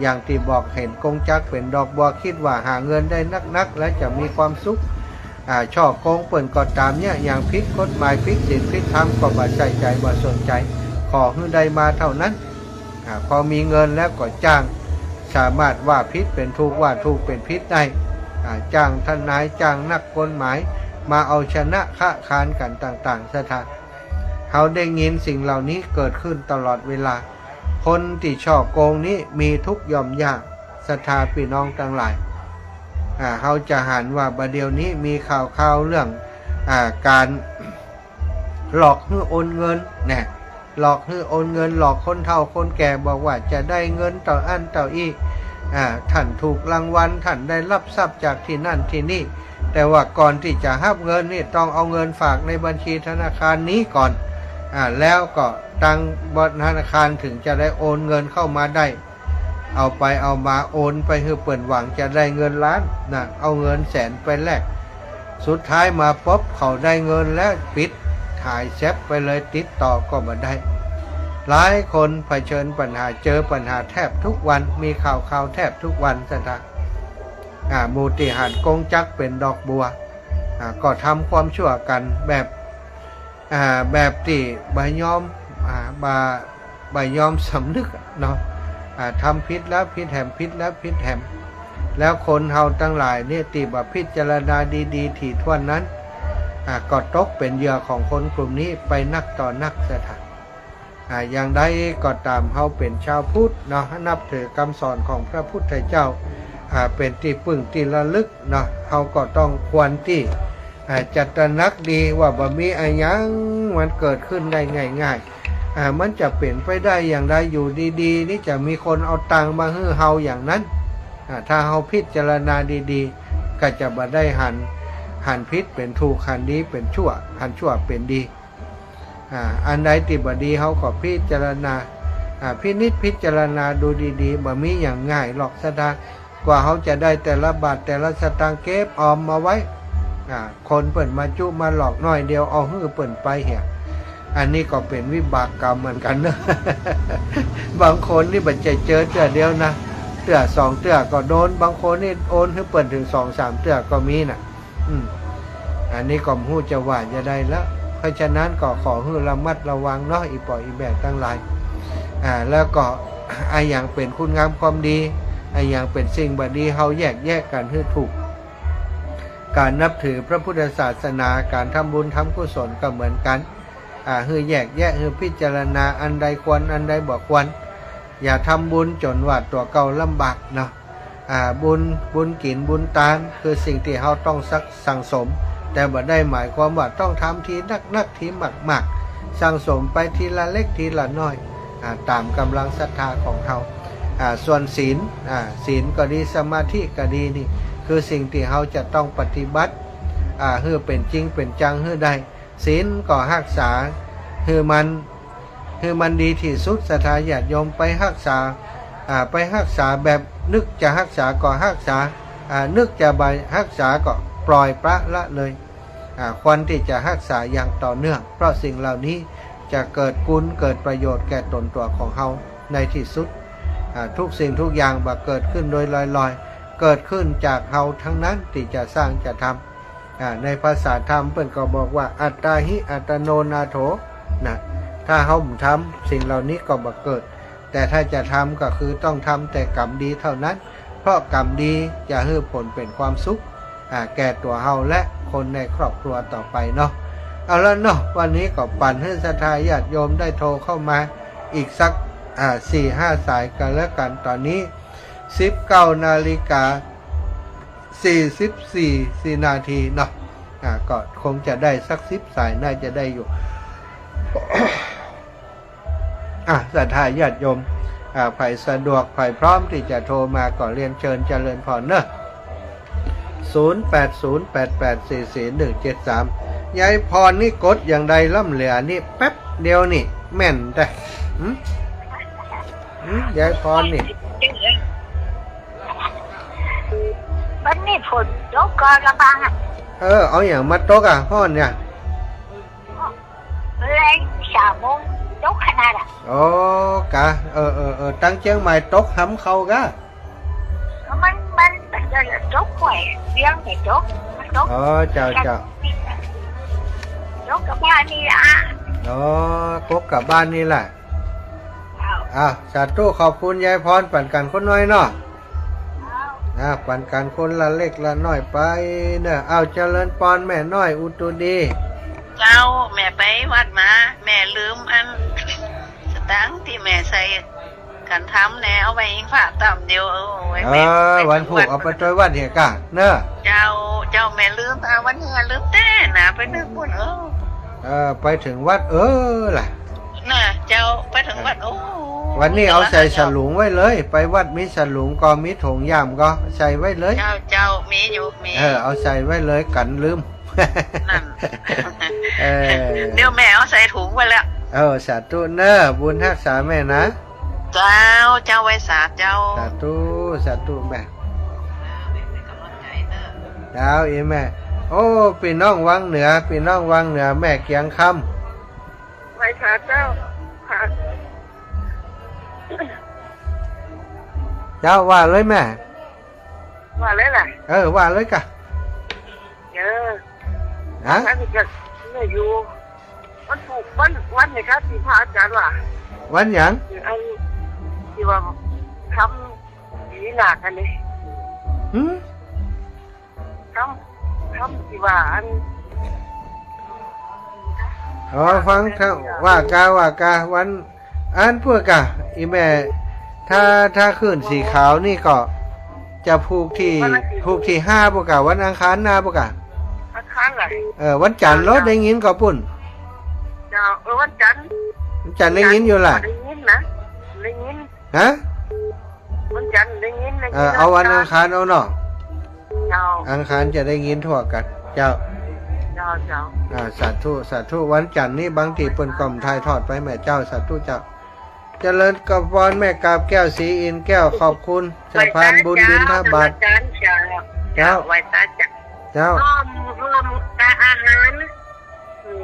A: อย่างที่บอกเห็นกงจักเป็นดอกบัวคิดว่าหาเงินได้นักและจะมีความสุขชอบโกงเปิ่นก็ตามเนี่ยอย่างพิษกฎหมายพิษศีลพิษธรรมก็บ่ใส่ใจบ่สนใจขอให้ได้มาเท่านั้นพอมีเงินแล้วก็จ้างสามารถว่าพิษเป็นถูกว่าถูกเป็นพิษได้จ้างทนายจ้างนักกฎหมายมาเอาชนะค้าคานกันต่างๆสถานเขาได้ยินสิ่งเหล่านี้เกิดขึ้นตลอดเวลาคนที่ชอบโกงนี้มีทุกย่อมยากศรัทธาพี่น้องทั้งหลายเขาจะหันว่าบัดเดี๋ยวนี้มีข่าวเรื่องการหลอกให้โอนเงินหลอกให้โอนเงินหลอกคนเฒ่าคนแก่บอกว่าจะได้เงินต่ออันต่ออีท่านถูกรางวัลท่านได้รับทรัพย์จากที่นั่นที่นี่แต่ว่าก่อนที่จะรับเงินนี่ต้องเอาเงินฝากในบัญชีธนาคารนี้ก่อนแล้วก็ตังธนาคารถึงจะได้โอนเงินเข้ามาได้เอาไปเอามาโอนไปให้เปิ่นหวังจะได้เงินล้านเอาเงินแสนไปแลกสุดท้ายมาป๊บเขาได้เงินแล้วปิดถ่ายแชปไปเลยติดต่อก็มาได้ หลายคนเผชิญปัญหาเจอปัญหาแทบทุกวันมีข่าวแทบทุกวันสถานมูติหารกงจักเป็นดอกบัวก็ทำความชั่วกันแบบที่ใบยอมสำนึกเนาะทำผิดแล้วผิดแหมผิดแล้วผิดแหมแล้วคนเฮาทั้งหลายเนี่ยตีบพิจารณาดีๆถี่ถ้วนนั้นก็ตกเป็นเหยื่อของคนกลุ่มนี้ไปนักต่อนักสถานอย่างใดก็ตามเฮาเป็นชาวพุทธเนาะนับถือคำสอนของพระพุทธเจ้าเป็นที่พึ่งที่ระลึกเนาะเฮาก็ต้องควรที่จัดตระหนักดีว่าบ่มีอะไรยังมันเกิดขึ้นได้ง่ายๆมันจะเปลี่ยนไปได้อย่างไรอยู่ดีๆนี่จะมีคนเอาตังมาฮื้อเฮาอย่างนั้นถ้าเฮาพิจารณาดีๆก็จะบ่ได้หันผิดเป็นถูกหันดีเป็นชั่วหันชั่วเป็นดีอันใดที่บ่ดีเฮาก็พิจารณาพินิจพิจารณาดูดีๆบ่มีอย่างง่ายหรอกสตางค์กว่าเฮาจะได้แต่ละบาทแต่ละสตางค์เก็บออมมาไว้คนเปิ่นมาจุมาหลอกน้อยเดียวเอาฮื้อเปิ่นไปเหี้ยอันนี้ก็เป็นวิบากกรรมเหมือนกันนะ บางคนนี่บัดใจเจอเตื้อเดียวนะเตื้อสองเตื้อก็โดนบางคนนี่โอนให้เปิ่นถึง 2-3 เตื้อก็มีน่ะอันนี้ก็ฮู้จะว่าจะได้แล้วเพราะฉะนั้นก็ขอให้ระมัดระวังเนาะอีปออีแบกทั้งหลายแล้วก็อย่างเป็นคุณงามความดีอย่างเป็นสิ่งบดีเฮาแยกกันให้ถูกการนับถือพระพุทธศาสนาการทำบุญทำกุศลก็เหมือนกันให้แยกให้พิจารณาอันใดควรอันใดบ่ควรอย่าทำบุญจนว่าตัวเก่าลำบากเนาะบุญกินบุญทานคือสิ่งที่เฮาต้องสั่งสมแต่บ่ได้หมายความว่าต้องทำทีนักทีมากสั่งสมไปทีละเล็กทีละน้อยตามกำลังศรัทธาของเฮาส่วนศีลก็ดีสมาธิก็ดีนี่คือสิ่งที่เฮาจะต้องปฏิบัติให้เป็นจริงเป็นจังให้ได้ศีลก็รักษาให้มันดีที่สุดศรัทธาญาติโยมไปรักษาแบบนึกจะรักษาก็รักษานึกจะรักษาก็ปล่อยปละละเลยควรที่จะรักษาอย่างต่อเนื่องเพราะสิ่งเหล่านี้จะเกิดคุณเกิดประโยชน์แก่ตนตัวของเฮาในที่สุดทุกสิ่งทุกอย่างบ่เกิดขึ้นโดยลอยๆเกิดขึ้นจากเฮาทั้งนั้นที่จะสร้างจะทำในภาษาธรรมเพิ่นก็บอกว่าอัตตาหิอัตโนนาโถนะถ้าเฮาทำสิ่งเหล่านี้ก็บ่เกิดแต่ถ้าจะทำก็คือต้องทำแต่กรรมดีเท่านั้นเพราะกรรมดีจะให้ผลเป็นความสุขแก่ตัวเฮาและคนในครอบครัวต่อไปเนาะเอาละเนาะวันนี้ก็ปั่นให้ศรัทธาญาติโยมได้โทรเข้ามาอีกสัก4-5 สายกันแล้วกันตอนนี้ 19:44 นาทีเนาะก็คงจะได้สัก10 สายน่าจะได้อยู่ ศรัทธาญาติโยมใครสะดวกใครพร้อมที่จะโทรมาก็เรียนเชิญเจริญพรเนอะ0808844173ยายพรนี่กดอย่างใดล่ำเหลือนี่แป๊บเดียวนี่แม่นแต่ยายพรนี่
B: วันนี้ฝนตกก็ระบัง
A: เอาอย่างมาตกฮ้อนเนี่ย
B: แรง3 โมงตกขนาด
A: กะตั้งเชียงใหม่ตกหำเขากะ
B: มันตกห่วยเสียงไม่ตกมันตก
A: เจ้า
B: ตกกับบ้านนี่ล่ะ
A: ตกกับบ้านนี่แหละสาธุขอบคุณยายพรปั่นกันคนน้อยเนาะปั่นกันคนละเล็กละน้อยไปเนอะเจริญพรแม่น้อยอุตุดี
G: เจ้าแม่ไปวัดมาแม่ลืมอันสตังค์ที่แม่ใส่กันทำแน่เอาไว้อิงฝากต่ำเดียวไว้
A: วันผูกเอาไปจอยวัดเหี้ยกะเนอะ
G: เจ้าแม่ลืมวันเงินลืมแต้นะไปนึกบุญ
A: ไปถึงวัดล่ะ
G: น่ะเจ้าไปถึงวัด
A: วันนี้เอาใส่ฉลุงไว้เลยไปวัดมีฉลุงก็มีถุงยามก็ใส่ไว้เลย
G: เจ้ามีอยู่มี
A: เอาใส่ไว้เลยกันลืม
G: นั่นเดี๋ยวแม่เอาใส่ถุงไว้แล้ว
A: สาธุเนอะบุญรักษาแม่นะ
G: เจ้าไว้สาเจ้า
A: สาธุแม่ดาวอีแม่พี่น้องวังเหนือแม่เกียงคำ
B: ไว้สาเจ้าค่ะ
A: จ้าว่าเลยแม่
B: ว่าเลยล่ะ
A: ว่าเลยกะ
B: เออ
A: ฮะ
B: อันนี้ก็เนี่ยอยู่วันถูกวันนี่ครับที่พระอาจารย์ว่า
A: วันหยัง
B: อันที่ว่าทำดีหนักอันนี้
A: หืม
B: ทำที่ว่าอัน
A: อ๋อฟังครับว่ากาวันอันพวกกะอีแม่ถ้าขึ้นสีขาวนี่ก็จะผูกที่5พวกกะวันอังคารหน้าพวกกะ
B: อาคารอะไร
A: วันจันทร์รถได้ยินก็ปุ่น
B: เจ้าวันจันทร์
A: วันจันทร์ได้ยินอยู่ล่ะ
B: ได้ยินนะได้ยิน
A: ฮะ
B: วันจันทร์ได้ยิน
A: เอาวันอังคารเอาเนาะ
B: เจ้า
A: อังคารจะได้ยินทั่วกันเจ้า
B: เจ้า
A: สาธุวันจันทร์นี่บางทีเปิ่นกล่อมทายทอดไปแม่เจ้าสาธุเจ้าเจริญกับพรแม่กาบแก้วสีอินแก้วขอบคุณสะพานบุญบิณฑบาต
B: เจ้าไว้ตาจัก
A: เจ้า
B: ร่วมอาหาร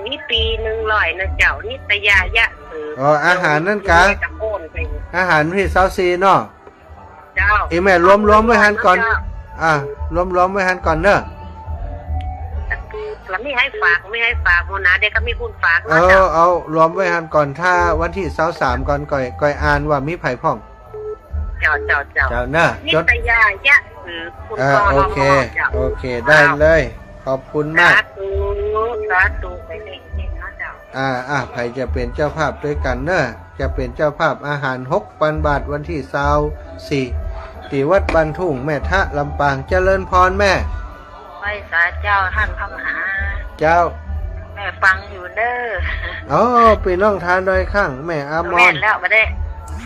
B: นี่ปี100นะเจ้านี่ตยายะ
A: อาหารนั่นกะ
B: ตะโกนไป
A: อาหารที่เซาซีเนาะ
B: เจ้า
A: อีแม่รวมไว้หันก่อนรวมไว้หันก่อนเนอะ
B: แล้วไม่ให้ฝากโมนะเด็กก็มีคุณฝากนะเจ้า
A: เอารวมไว้หันก่อนถ้าวันที่23ก่อนก่อยอ่านว่ามีไผพ่อง
B: เจ้า
A: เจ้าเนอะ
B: นิ
A: จด
B: ตยายะคุณพ่อ
A: โอเคได้เลย ขอบคุณมาก
B: สาธุไปเลยนะเจ้า
A: ไผจะเป็นเจ้าภาพด้วยกันเนอะจะเป็นเจ้าภาพอาหาร6,000 บาทวันที่24ที่วัดบันทุ่งแม่ทะลำปางเจริญพรแม่
G: ไปสาเจ้าท่านพระมหา
A: เจ้า
G: แม่ฟังอยู่เด้อ
A: พี่น้องทานโดยข้างแม่อามอ
G: แม่
A: น
G: นแล้วมาได้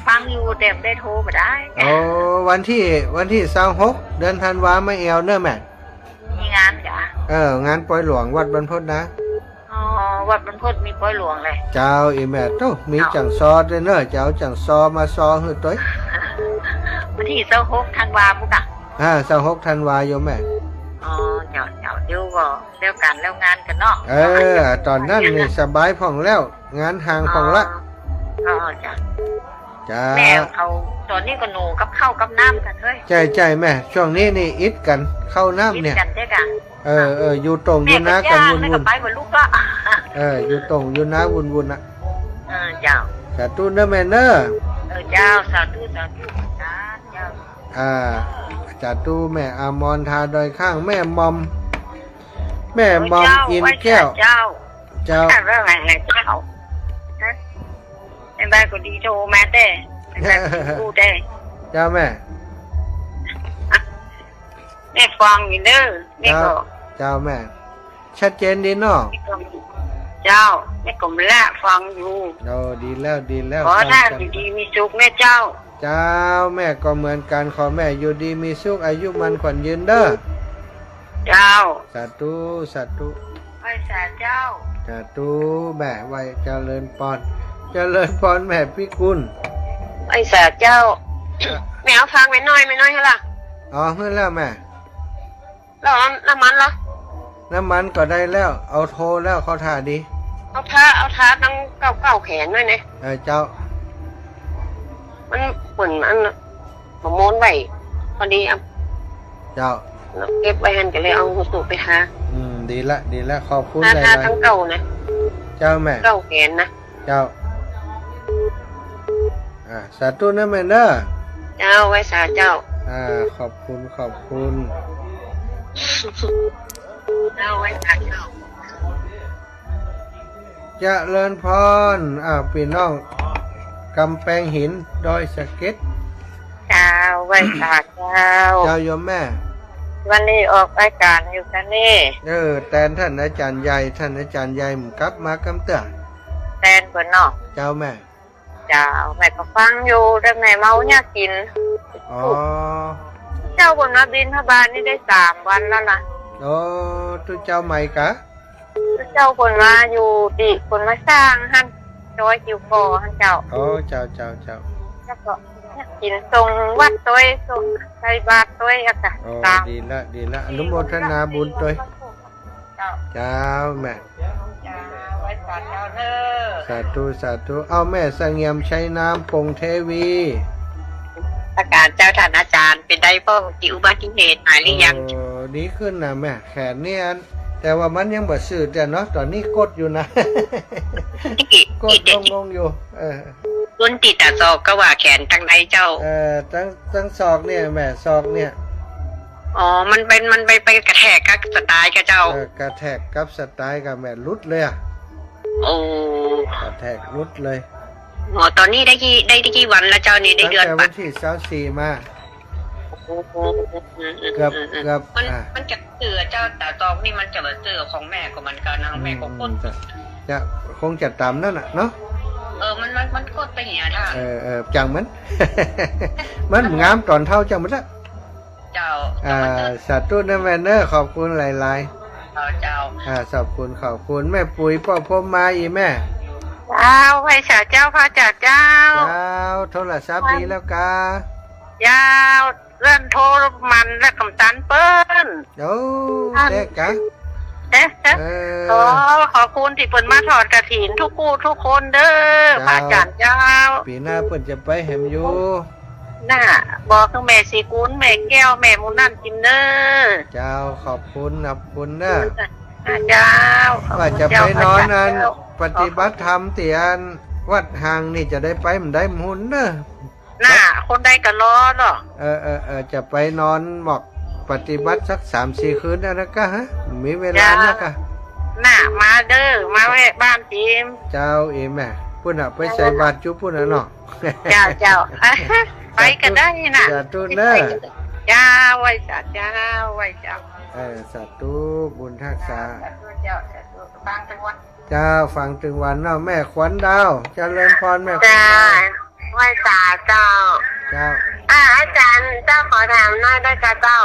G: ฟังอยู่แต่ไม่ได้โทรมาได้
A: วันที่26เดือนธันวาไม่เอวเนอะแม่
G: มีงานจ้ะ
A: งานปล่อยหลวงวัดบรรพตนะ
G: อ๋อวัดบรรพตมีป้อยหลวงเลย
A: เจ้าอีแม่โตมีจังซอด้วยเนอะเจ้าจังซอมาซอหือต้อย
G: วันที่26ธันวาบุกะ
A: 26ธันวาโยมแม่
G: อ๋อเจ้าเดี๋ยวก็เดี๋ยวกันแล้วงานกันเนาะ
A: ตอนนั้นนี่สบายผ่องแล้วงานห่างผ่องละ
G: อ๋อจ้ะ
A: จ้า
G: แม่เอาตอนนี้ก็หนูกับข้าวกับน้ำกันเฮ้ย
A: ใจแม่ช่วงนี้นี่อิดกันเข้าน้ำเนี่ย
G: กันได้กัน
A: อยู่ตรงอยู่นะกันวุ่น
G: แม่
A: วุ่
G: ก็
A: น
G: ไปกับลูกก็
A: อยู่ตรงอยู่นะวุ่นนะ
G: เจ้า
A: สาธุเนอะแม่เนอะ
G: เจ้าสาธุจ้าเจ้า
A: สาธุแม่อามอนทาโดยข้างแม่มอมอินแก้ว
G: เจ้า
A: เจ้า
G: เรื่องอะไรเจ้าไอ้บ้านก็ดีโทรมาได้พูดได้
A: เจ้าแม่
G: แม่ฟังอยู่เด้อแม่ก็
A: เจ้าแม่ ชัดเจนดีเนาะ
G: เจ้าแม่ก็ละฟังอยู่
A: ดีแล้ว
G: ขอท่านดีมีสุขแม่เจ้า
A: เจ้าแม่ก็เหมือนกันขอแม่อยู่ดีมีสุขอายุมันขวัญยืนเด้อ
G: เจ้า
A: สาธุ
G: ไว้สาเจ้า
A: สาธุแม่ไว้เจริญพรแม่พี่กุล
G: ไว้สาเจ้าแม่เอาฟังไม่น้อยเหรอล่ะ
A: เมื่อแล้วแม่
G: แล้วน้ำมันเหรอ
A: น้ำมันก็ได้แล้วเอาโทรแล้วเขาท่าดี
G: เอาท้าตั้งเก้าแขนด้วยเนี่ย
A: เจ้า
G: มันเหมือนอันประมวลไว้พอดีอ่ะ
A: เจ้า
G: เก็บไว้หันก็เลยเอาหูสูบไปหา
A: ดีละขอบคุณ
G: หา
A: หลาย
G: ทั้งเก่านะ
A: เจ้าแม่
G: เก้าแขนนะ
A: เจ้าสาธุนะแม่เด้อ
G: เจ้าไว้สาเจ้า
A: ขอบคุณ
G: เจ้าไว้สาเจ้า
A: เจริญพรพี่น้องกำแพงหินดอยสะเก็ด
G: เจ้าไว้สาเจ้า
A: เจ้าโยมแม่
G: วันนี้ออกรายการอยู่กันนี่
A: แต่ท่านอาจารย์ใหญ่หมุกลับมากำเตือน
G: แตนกว่านอก
A: เจ้าแม่
G: เจ้าแม่ก็ฟังอยู่แต่แม่เมาเนี่ยกิน เจ้าบนมาบินพระบาลนี่ได้3 วันแล้วนะ
A: ทุกเจ้าใหม่กะ
G: เจ้าคนมาอยู่ดิคนมาสร้างหันจอยจิวกอหันเจ้า
A: เจ้า
G: แล้วก็กินทรงวัดตัวทรงใส่บาตรตัวอะค่ะตาม
A: ดีละอนุโมทนาบุญด้วย
G: เจ้า
A: เจ้าแม่
G: จ้าไว้สาเจ้าเด้อ
A: สาธุเอาแม่สงเงียมใช้น้ำปงเทวี
B: อาการเจ้าท่านอาจารย์เป็นได้พ่อจิ๋วอุบัติเหตุหายหรือยัง
A: โอ้ดีขึ้นนะแม่แขนเนี่ยแต่ว่ามันยังบ่สื่อแต่เนาะตอนนี้กดอยู่นะ กดงงอยู่
B: รุ่นติดตาศอกก็ว่าแขนตั้งไหนเจ้า
A: ตั้งศอกเนี่ยแม่ศอกเนี่ย
B: อ๋อมันไปกระแทกกับสไตล์กับเจ้าก
A: ระแทกกับสไตล์กับแม่รุดเลยอ่ะ
B: โอ้
A: กระแทกรุดเลย
B: อ๋อตอนนี้ได้กี่วันแล้วเจ้านี่ได้เดือน
A: ปัดตั้งแต่วันที่24มาเกือบ
B: มันจะเสือเจ้าแต่ตองนี่มันจะเสือของแม่กับมันกันนะแม่ก็กด
A: จะคงจะตามนั่นน่ะเนาะ
B: มันกดไปเหี้ยท่า
A: จังมัน มันงามตอนเท่าจังมันละ
B: เจ้า
A: สาธุนะแม่เนอขอบคุณหลาย
B: ๆเจ้า
A: ขอบคุณแม่ปุ๋ยพ่อพมมาอีแม่
B: ไว้ฉาเจ้าพระจ่าเจ้า
A: โทรศัพท์ดีแล้วก
B: ายาวเลื่อนโทรมันและกำตันเปิ้ล
A: โอ้เด็กกะ
B: ขอบคุณที่เปิ้นมาถอดกระถินทุกคนเด้อพระจ่าเจ้า
A: ปีหน้าเปิ้นจะไปแหมอยู่
B: น่ะบอกคือแม่สีกุลแม่แก้วแม่มุนั่นกินเด้อ
A: เจ้าขอบคุณเด้อ
B: เจ้า
A: ว่าจะไปนอนนั้นปฏิบัติธรรมเตียนวัดห่างนี่จะได้ไปมันได้มุนเด้อ
B: น่ะคนใดก็รอเนาะ
A: จะไปนอนหมอกปฏิบัติสัก 3-4 คืนนะกะฮะมีเวลานะกะ
B: น่ะมาเด้อมาแวะบ้านจิม
A: เจ้าแม่พุ่นน่ะไปใส่บาตรจุพุ่นน่ะเนาะ
B: เจ้าไปกันได้น่ะ
A: สาธุเด้อ
B: เจ้าไว้เจ้า
A: สาธุบุญทักษา
B: เจ้าฟังถึงวัน
A: เจ้าฟังถึงวันเนาะแม่ขวัญดาวเจริญพรแม่ขวัญดาว
B: ไหว้ตาเจ้าอาจารย์เจ้าขอถามหน่อยได้จ้ะเจ้า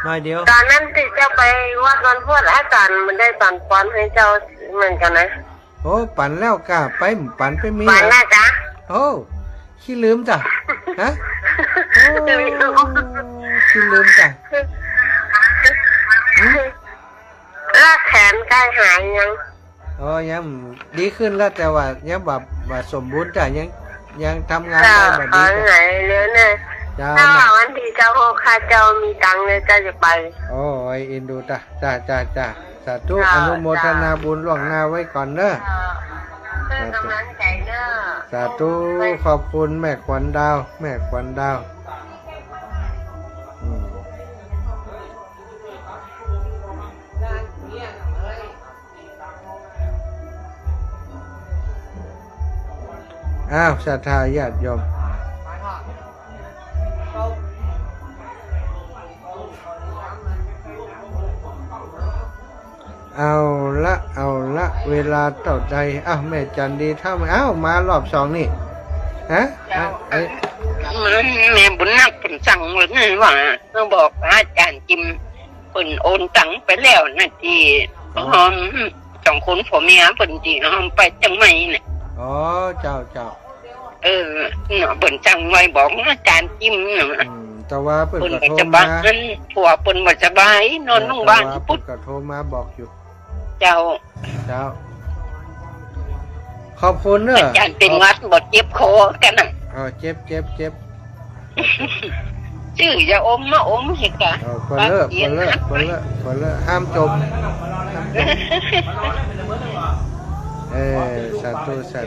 A: หน่อยเดียว
B: ตอนนั้นที่เจ้าไปวัดวันพุธอาจารย์มันได้ปั่นปอนให้เจ้าเหมือนกันนะ
A: โอ้ปั่นแล้วกะไปปั่นไปมี
B: ปั่นแล้วจ้ะ
A: โอ้ขี้ลืมจ้ะฮะขี้ลืมจ้ะ
B: ลากแขนใกล้หายยัง
A: ยังดีขึ้นแล้วแต่ว่ายังแบบสมบูรณ์จ้ะยังทำงานได้แบบนี้
B: ไหนเนื้อเนี่ยถ้าวันที่เจ้าโฮคาเจ้ามีตังค์เลยจะไป
A: โอ้ยอินดูจ้ะสาธุอนุโมทนาบุญล่วงหน้าไว้ก่อนเนอะ
B: กำลังใจเนอะ
A: สาธุขอบคุณแม่ขวัญดาวศรัทธาญาติโยมเอาละเวลาเต่าใดแม่จันดีเท่าไหมมารอบ2นี่ฮะ
B: แม่บุญนักเป็นสั่งเหมือนว่าต้องบอกอาจารย์จิมเปิ่นโอนตังไปแล้วนะที่2 คนผัวเมียเปิ่นที่ไปจังไหมเนี่ย
A: เจ้า
B: เปิ่นจังไว้บอกอาจารย์จิม
A: แต่ว่าเปิ่นก็โทรมา
B: ผัวเปิ่นบ่สบายนอนโรงพยาบาล
A: ปุ๊บก็โทรมาบอกอยู่
B: เจ้า
A: ขอบคุณเนอะ
B: อาจารย์เป็นวัดบดเจ็บคอกันน่ะ
A: เจ็บ
B: ชื่ออย่าอมมาอมเห็นกะ
A: คนเลอะห้ามจมสาธุศรัท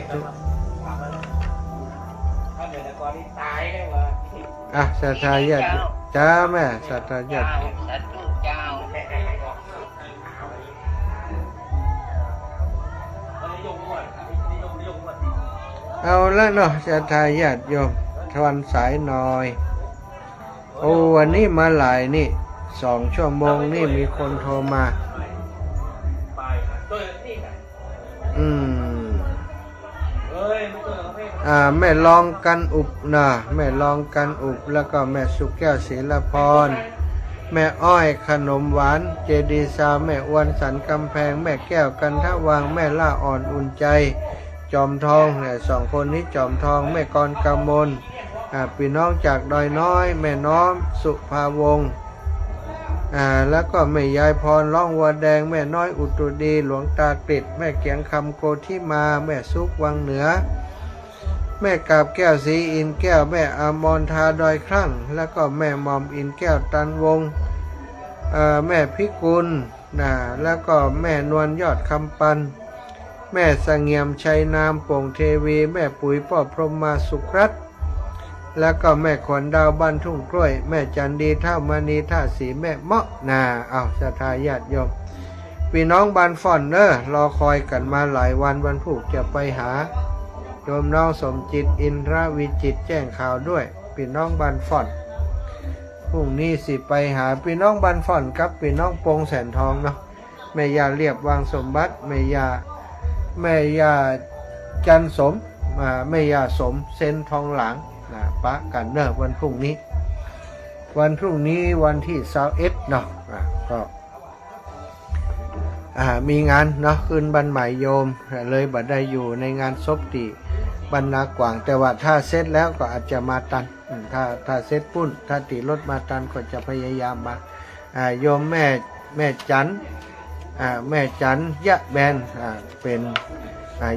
A: ธาญาติจ้าแม่ศรัทธาญาติเอาละเนาะศรัทธาญาติโยมทวนสายหน่อยวันนี้มาหลายนี่2 ชั่วโมงนี่มีคนโทรมาแม่ลองกันอุบนะแม่ลองกันอุบแล้วก็แม่สุแก้วศิลพรแม่อ้อยขนมหวานเจดีซาแม่อ้วนสันกำแพงแม่แก้วกันทวังแม่ล่าอ่อนอุ่นใจจอมทองเนี่ย2 คนนี้จอมทองแม่กรกมลพี่น้องจากดอยน้อยแม่น้อมสุภาวงศ์แล้วก็แม่ยายพรล่องวัวแดงแม่น้อยอุตุดีหลวงตากฤษแม่เกียงคำโกธิมาแม่ซุกวังเหนือ แม่กาบแก้วศรีอินแก้วแม่อมรทาดอยครั่งแล้วก็แม่มอมอินแก้วตันวงแม่พิกุลแล้วก็แม่นวลยอดคำปันแม่เสงี่ยมชัยนามโป่งเทวีแม่ปุ๋ยป้อพรหมาสุขรัตน์แล้วก็แม่ขวัญดาวบ้านทุ่งกล้วยแม่จันดีท่ามณีท่าสีแม่เมาะเอาศรัทธาญาติโยมพี่น้องบ้านฟ่อนรอคอยกันมาหลายวันวันพุธจะไปหาโยมน้องสมจิตอินทรวิจิตแจ้งข่าวด้วยพี่น้องบ้านฟ่อนพรุ่งนี้สิไปหาพี่น้องบ้านฟ่อนกับพี่น้องปงแสนทองเนาะแม่ยาเรียบวางสมบัติแม่ยาจันสมแม่ยาสมเซนทองหลังปะกันวันพรุ่งนี้วันที่21เนาะก็มีงานเนาะคืนบันใหม่โยมเลยบัดได้อยู่ในงานศพที่บรรณากว่างแต่ว่าถ้าเสร็จแล้วก็อาจจะมาตันถ้าเสร็จปุ้นถ้าตีรถมาตันก็จะพยายามมาโยมแม่จันแม่จันยะแบนเป็น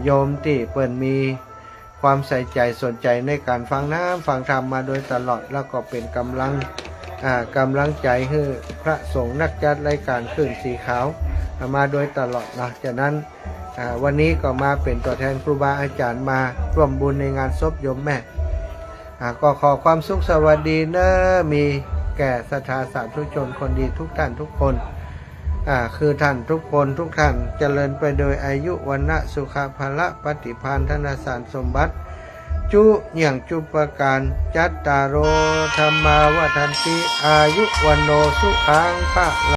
A: โยมที่เปิ่นมีความใส่ใจสนใจในการฟังฟังธรรมมาโดยตลอดแล้วก็เป็นกำลังใจให้พระสงฆ์นักจัดรายการคลื่นสีขาวมาโดยตลอดนะจากนั้นวันนี้ก็มาเป็นตัวแทนครูบาอาจารย์มาร่วมบุญในงานศพโยมแม่ก็ขอความสุขสวัสดีมีแก่ศรัทธาสาธุชนคนดีทุกท่านทุกคนคือท่านทุกคนทุกท่านเจริญไปโดยอายุวันนะสุขภาละปฏิภาณธนสารสมบัติจุอย่างจุปการจัตตารโอธรรมาวัฏันติอายุวันโนสุขังภะ